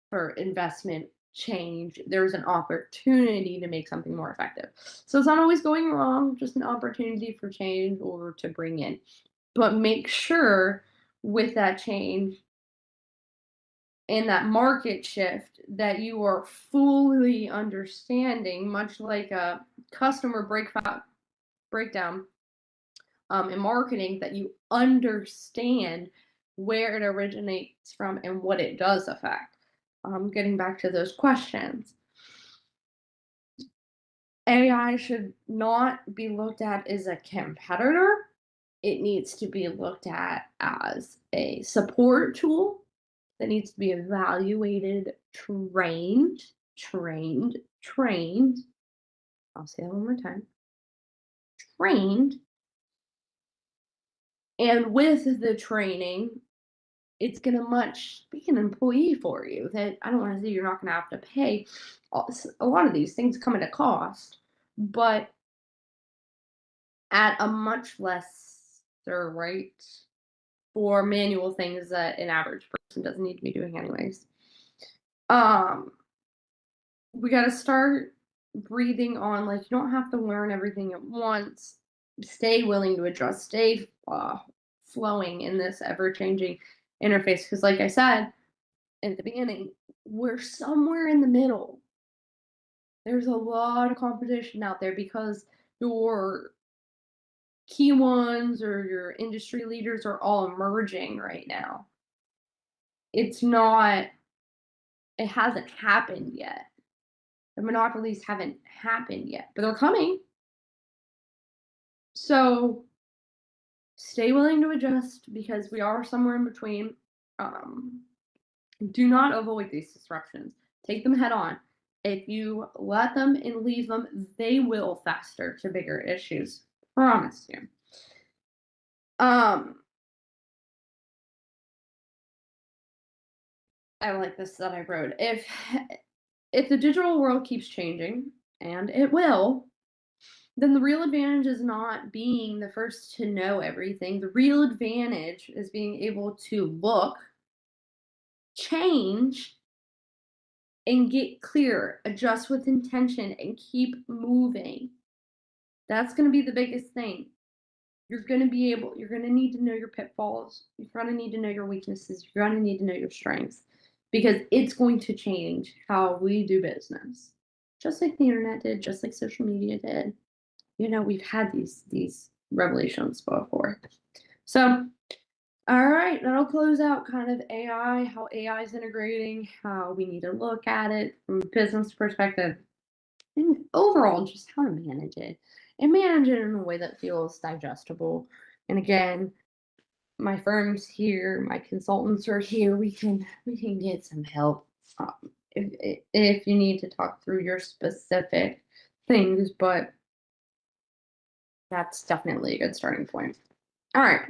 for investment change. There's an opportunity to make something more effective. So it's not always going wrong, just an opportunity for change or to bring in. But make sure with that change and that market shift that you are fully understanding, much like a customer breakdown in marketing, that you understand where it originates from and what it does affect. Getting back to those questions, AI should not be looked at as a competitor. It needs to be looked at as a support tool that needs to be evaluated, trained. I'll say that one more time. Trained. And with the training, it's going to be an employee for you. That I don't want to say you're not going to have to pay. A lot of these things come at a cost, but at a much lesser rate for manual things that an average person doesn't need to be doing anyways. We got to start breathing on, like, you don't have to learn everything at once. Stay willing to adjust, stay flowing in this ever-changing interface, because like I said at the beginning, we're somewhere in the middle. There's a lot of competition out there because your key ones or your industry leaders are all emerging right now. It hasn't happened yet. The monopolies haven't happened yet, but they're coming. So stay willing to adjust because we are somewhere in between. Do not avoid these disruptions. Take them head on. If you let them and leave them, they will fester to bigger issues. Promise you. I like this that I wrote. if the digital world keeps changing, and it will, then the real advantage is not being the first to know everything. The real advantage is being able to look, change, and get clear, adjust with intention, and keep moving. That's going to be the biggest thing. You're going to need to know your pitfalls. You're going to need to know your weaknesses. You're going to need to know your strengths because it's going to change how we do business. Just like the internet did, just like social media did. We've had these revelations before. So, all right, that'll close out kind of AI, how AI is integrating, how we need to look at it from a business perspective, and overall just how to manage it and manage it in a way that feels digestible. And again, my firm's here, my consultants are here. We can get some help if you need to talk through your specific things, but that's definitely a good starting point. All right.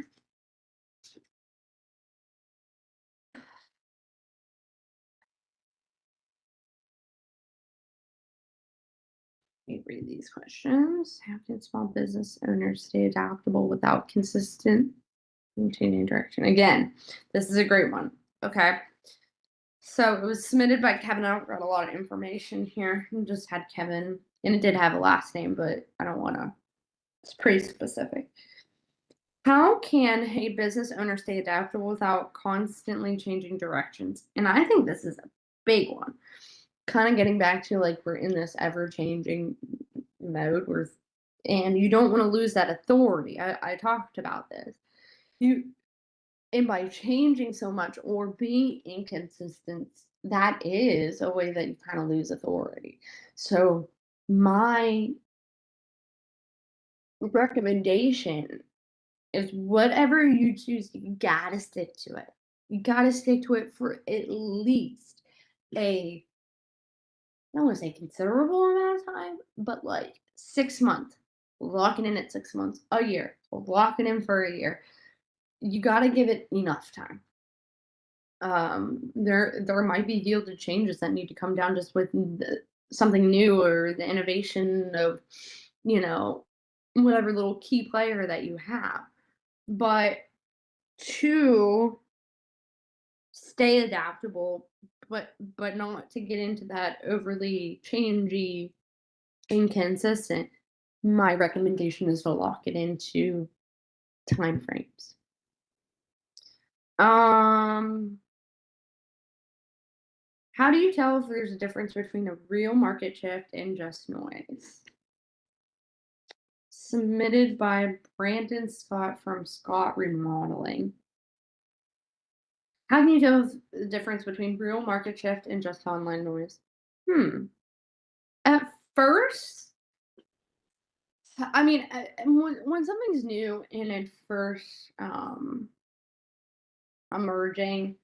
Let me read these questions. How can small business owners stay adaptable without consistent continuing direction? Again, this is a great one. Okay. So it was submitted by Kevin. I don't got a lot of information here. I just had Kevin, and it did have a last name, but I don't want to. It's pretty specific. How can a business owner stay adaptable without constantly changing directions? And I think this is a big one. Kind of getting back to like we're in this ever changing mode where, and you don't want to lose that authority. I talked about this. You And by changing so much or being inconsistent, that is a way that you kind of lose authority. So my recommendation is whatever you choose, you gotta stick to it. You gotta stick to it for at least a, I don't want to say considerable amount of time, but like 6 months. Lock it in at 6 months, a year. Lock it in for a year. You gotta give it enough time. There might be yielded changes that need to come down just with something new or the innovation of, you know, whatever little key player that you have. But to stay adaptable, but not to get into that overly changey, inconsistent, my recommendation is to lock it into time frames. Um, how do you tell if there's a difference between a real market shift and just noise? Submitted by Brandon Scott from Scott Remodeling. How can you tell the difference between real market shift and just online noise? Hmm. At first, I mean, when something's new and it first emerging,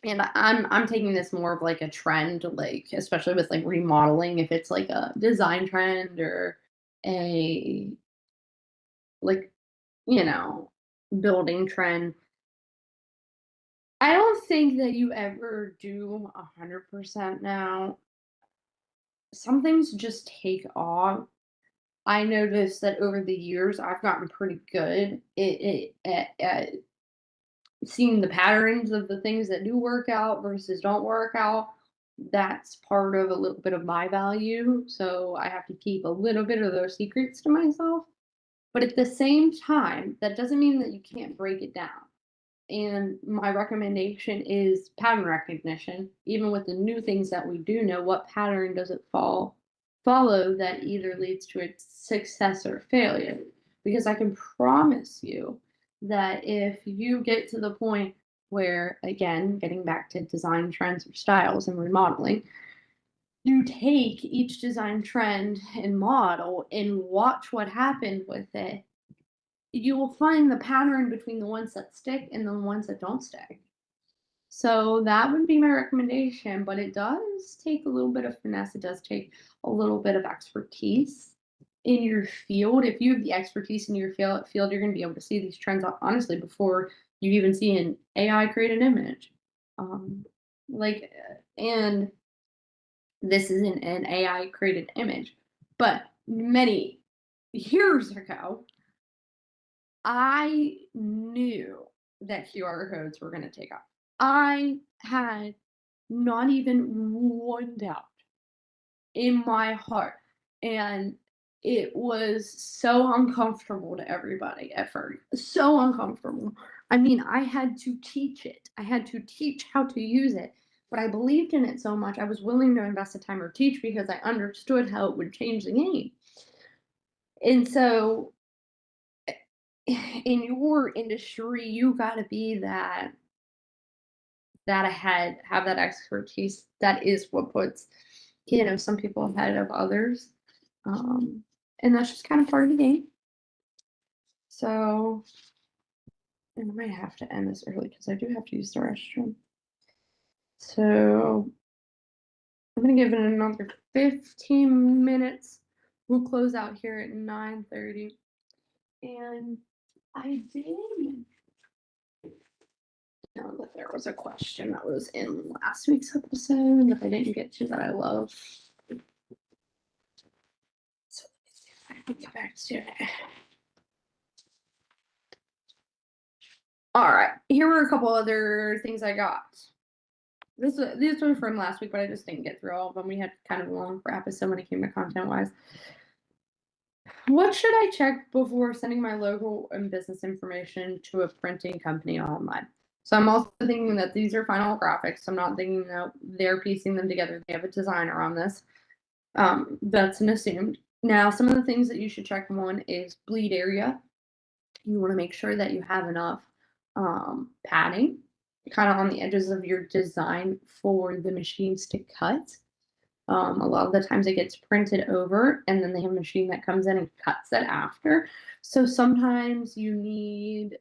and I'm taking this more of like a trend, like especially with like remodeling, if it's like a design trend or a like you know building trend. I don't think that you ever do 100% now. Some things just take off. I noticed that over the years, I've gotten pretty good at seeing the patterns of the things that do work out versus don't work out. That's part of a little bit of my value. So I have to keep a little bit of those secrets to myself. But at the same time, that doesn't mean that you can't break it down. And my recommendation is pattern recognition. Even with the new things that we do know, what pattern does it follow that either leads to its success or failure? Because I can promise you that if you get to the point where, again, getting back to design trends or styles and remodeling, you take each design trend and model and watch what happened with it, you will find the pattern between the ones that stick and the ones that don't stick. So that would be my recommendation, but it does take a little bit of finesse. It does take a little bit of expertise in your field. If you have the expertise in your field, you're going to be able to see these trends honestly before you even see an AI create an image. Um, like, and this isn't an AI created image. But many years ago, I knew that QR codes were going to take off. I had not even one doubt in my heart. And it was so uncomfortable to everybody at first. So uncomfortable. I mean, I had to teach it. I had to teach how to use it. But I believed in it so much, I was willing to invest the time or teach because I understood how it would change the game. And so in your industry, you got to be that ahead, have that expertise. That is what puts, some people ahead of others. Um, and that's just kind of part of the game. So, and I might have to end this early because I do have to use the restroom. So I'm gonna give it another 15 minutes. We'll close out here at 9:30. And I did know that there was a question that was in last week's episode that I didn't get to that I love. So I can get back to it. All right, here were a couple other things I got. These were from last week, but I just didn't get through all of them. We had kind of a long episode when it came to content wise. What should I check before sending my logo and business information to a printing company online? So I'm also thinking that these are final graphics. I'm not thinking that they're piecing them together. They have a designer on this. That's an assumed. Now, some of the things that you should check, one is bleed area. You want to make sure that you have enough padding kind of on the edges of your design for the machines to cut. A lot of the times it gets printed over and then they have a machine that comes in and cuts it after. So sometimes you need,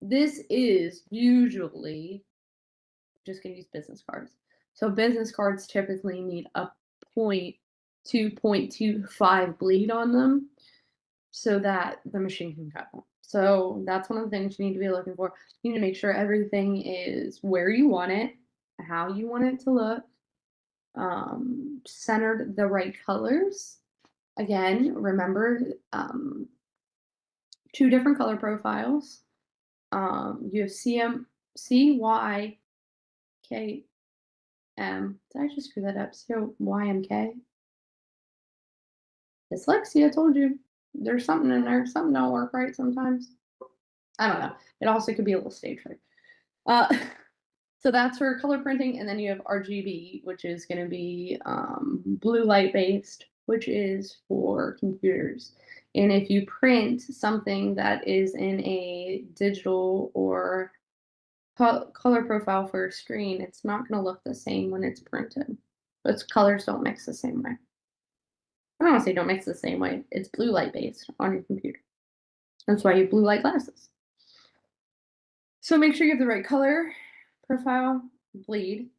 this is usually, just gonna use business cards. So business cards typically need a 0.2.25 bleed on them so that the machine can cut them. So that's one of the things you need to be looking for. You need to make sure everything is where you want it, how you want it to look, centered the right colors. Again, remember, two different color profiles. You have CYKM. Did I just screw that up? CYMK. Dyslexia, I told you. There's something in there. Something don't work right sometimes. I don't know. It also could be a little stage fright. So that's for color printing, and then you have RGB, which is going to be blue light based, which is for computers. And if you print something that is in a digital or color profile for a screen, it's not going to look the same when it's printed. Its colors don't mix the same way. I don't want to say don't mix the same way. It's blue light based on your computer. That's why you have blue light glasses. So make sure you have the right color profile, bleed.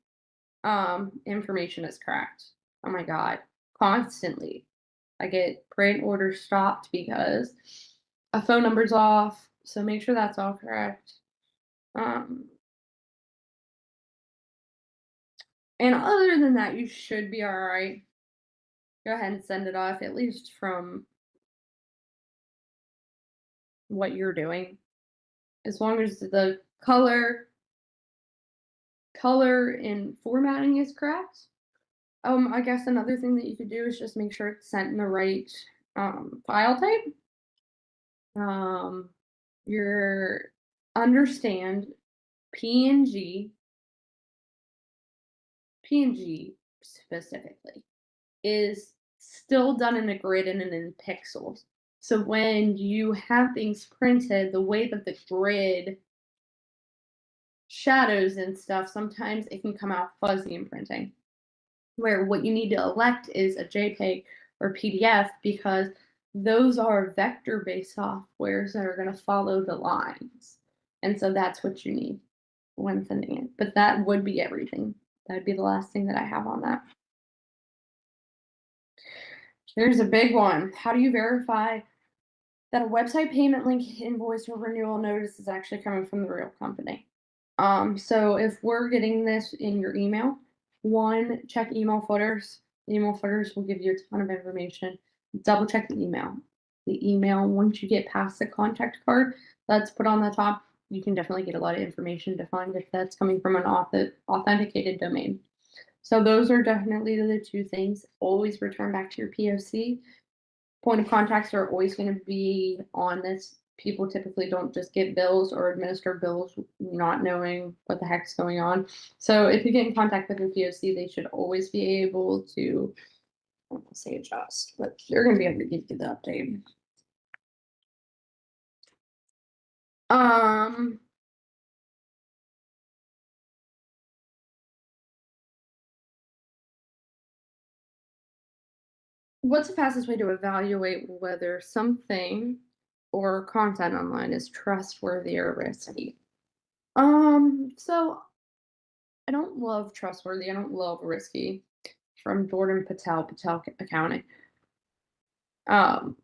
Information is correct. Oh my God. Constantly. I get print orders stopped because a phone number's off. So make sure that's all correct. And other than that, you should be all right. Go ahead and send it off, at least from what you're doing. As long as the color and formatting is correct. I guess another thing that you could do is just make sure it's sent in the right file type. Your understand PNG, PNG specifically, is still done in a grid and in pixels. So when you have things printed, the way that the grid shadows and stuff, sometimes it can come out fuzzy in printing. Where what you need to elect is a JPEG or PDF because those are vector-based softwares that are going to follow the lines. And so that's what you need when sending it. But that would be everything. That would be the last thing that I have on that. Here's a big one. How do you verify that a website payment link, invoice, or renewal notice is actually coming from the real company? So if we're getting this in your email, one, check email footers. Email footers will give you a ton of information. Double check the email. The email, once you get past the contact card that's put on the top, you can definitely get a lot of information to find if that's coming from an authenticated domain. So those are definitely the two things. Always return back to your POC. Point of contacts are always going to be on this. People typically don't just get bills or administer bills not knowing what the heck's going on. So if you get in contact with your POC, they should always be able to, I don't want to say adjust, but they're going to be able to give you the update. Um, what's the fastest way to evaluate whether something or content online is trustworthy or risky? So I don't love trustworthy. I don't love risky. From Jordan Patel Accounting. Um,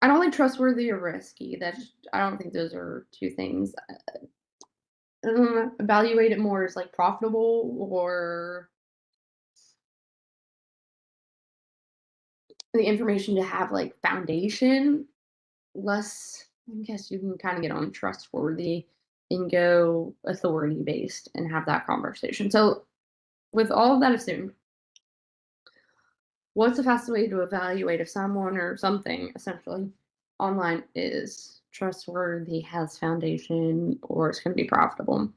I don't like trustworthy or risky. I don't think those are two things. Evaluate it more as like profitable or the information to have like foundation. Less, I guess you can kind of get on trustworthy and go authority based and have that conversation. So, with all of that assumed, what's the fastest way to evaluate if someone or something essentially online is trustworthy, has foundation, or it's going to be profitable?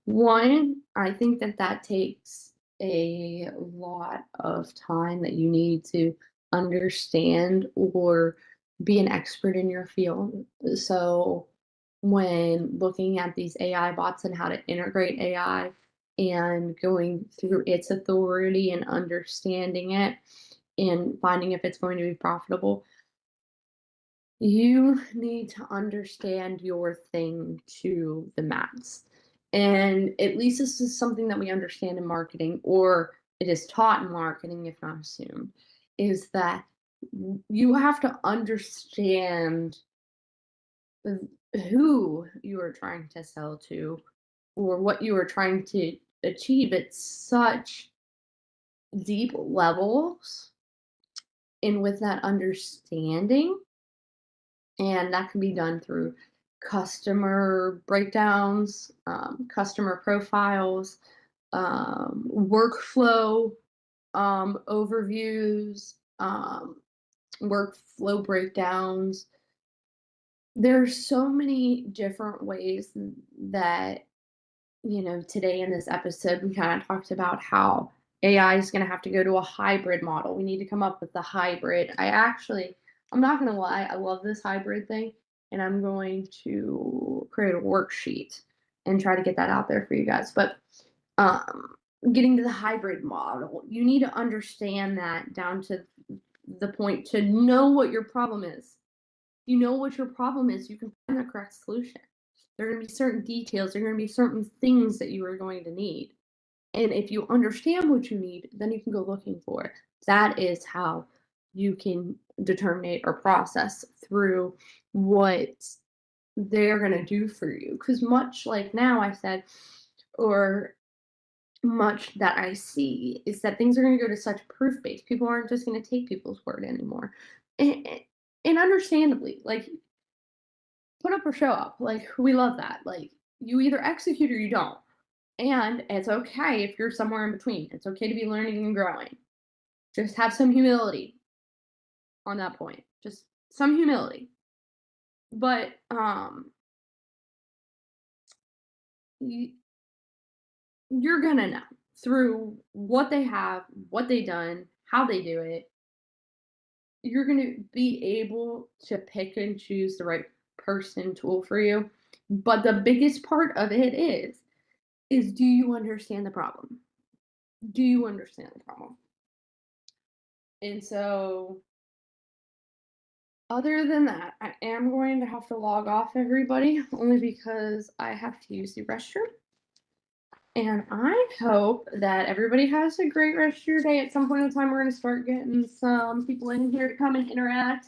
One, I think that takes a lot of time that you need to understand or be an expert in your field. So, when looking at these AI bots and how to integrate AI and going through its authority and understanding it and finding if it's going to be profitable, you need to understand your thing to the max. And at least this is something that we understand in marketing, or it is taught in marketing, if not assumed, is that you have to understand who you are trying to sell to or what you are trying to achieve at such deep levels. And with that understanding, and that can be done through customer breakdowns, customer profiles, workflow overviews, workflow breakdowns. There's so many different ways that, today in this episode, we kind of talked about how AI is going to have to go to a hybrid model. We need to come up with the hybrid. I'm not going to lie, I love this hybrid thing, and I'm going to create a worksheet and try to get that out there for you guys. But um, getting to the hybrid model, you need to understand that down to the point to know what your problem is. You know what your problem is, you can find the correct solution. There are going to be certain details, there are going to be certain things that you are going to need. And if you understand what you need, then you can go looking for it. That is how you can determine or process through what they're going to do for you. Because much like now I said, or much that I see, is that things are going to go to such proof based. People aren't just going to take people's word anymore. And, and understandably, like, put up or show up. Like, we love that. Like, you either execute or you don't. And it's okay if you're somewhere in between. It's okay to be learning and growing. Just have some humility on that point. Just some humility. But you, you're gonna know through what they have, what they done, how they do it. You're gonna be able to pick and choose the right person tool for you. But the biggest part of it is do you understand the problem? Do you understand the problem? And so, other than that, I am going to have to log off, everybody, only because I have to use the restroom. And I hope that everybody has a great rest of your day. At some point in time, we're going to start getting some people in here to come and interact.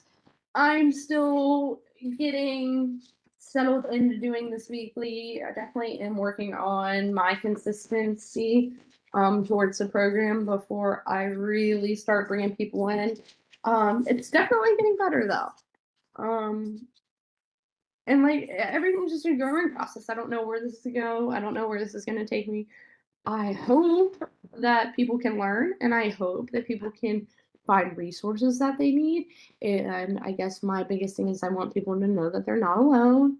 I'm still getting settled into doing this weekly. I definitely am working on my consistency towards the program before I really start bringing people in. It's definitely getting better though. Um, and like everything's just a growing process. I don't know where this is to go. I don't know where this is going to take me. I hope that people can learn, and I hope that people can find resources that they need. And I guess my biggest thing is I want people to know that they're not alone.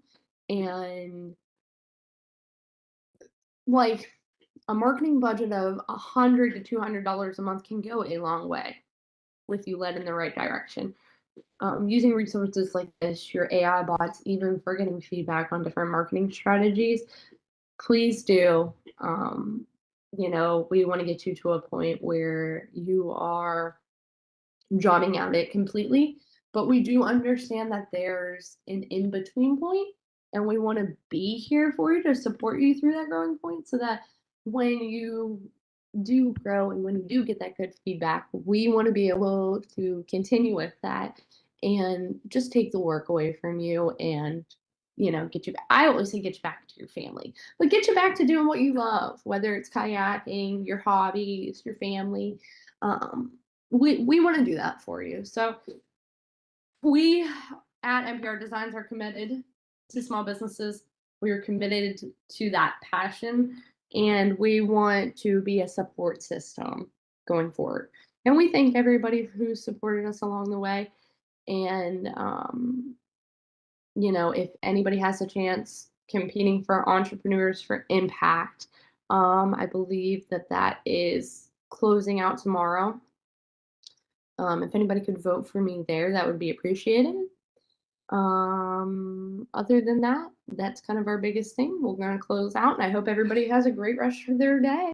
And like a marketing budget of $100 to $200 a month can go a long way with you led in the right direction. Using resources like this, your AI bots, even for getting feedback on different marketing strategies, please do. We want to get you to a point where you are jotting out it completely, but we do understand that there's an in between point, and we want to be here for you to support you through that growing point so that when you do grow and when you do get that good feedback, we want to be able to continue with that and just take the work away from you and get you back. I always say get you back to your family, but get you back to doing what you love, whether it's kayaking, your hobbies, your family. Um, we want to do that for you. So we at NPR Designs are committed to small businesses. We are committed to that passion, and we want to be a support system going forward. And we thank everybody who supported us along the way. And if anybody has a chance competing for entrepreneurs for impact, I believe that is closing out tomorrow. If anybody could vote for me there, that would be appreciated. Other than that, that's kind of our biggest thing. We're going to close out, and I hope everybody has a great rest of their day.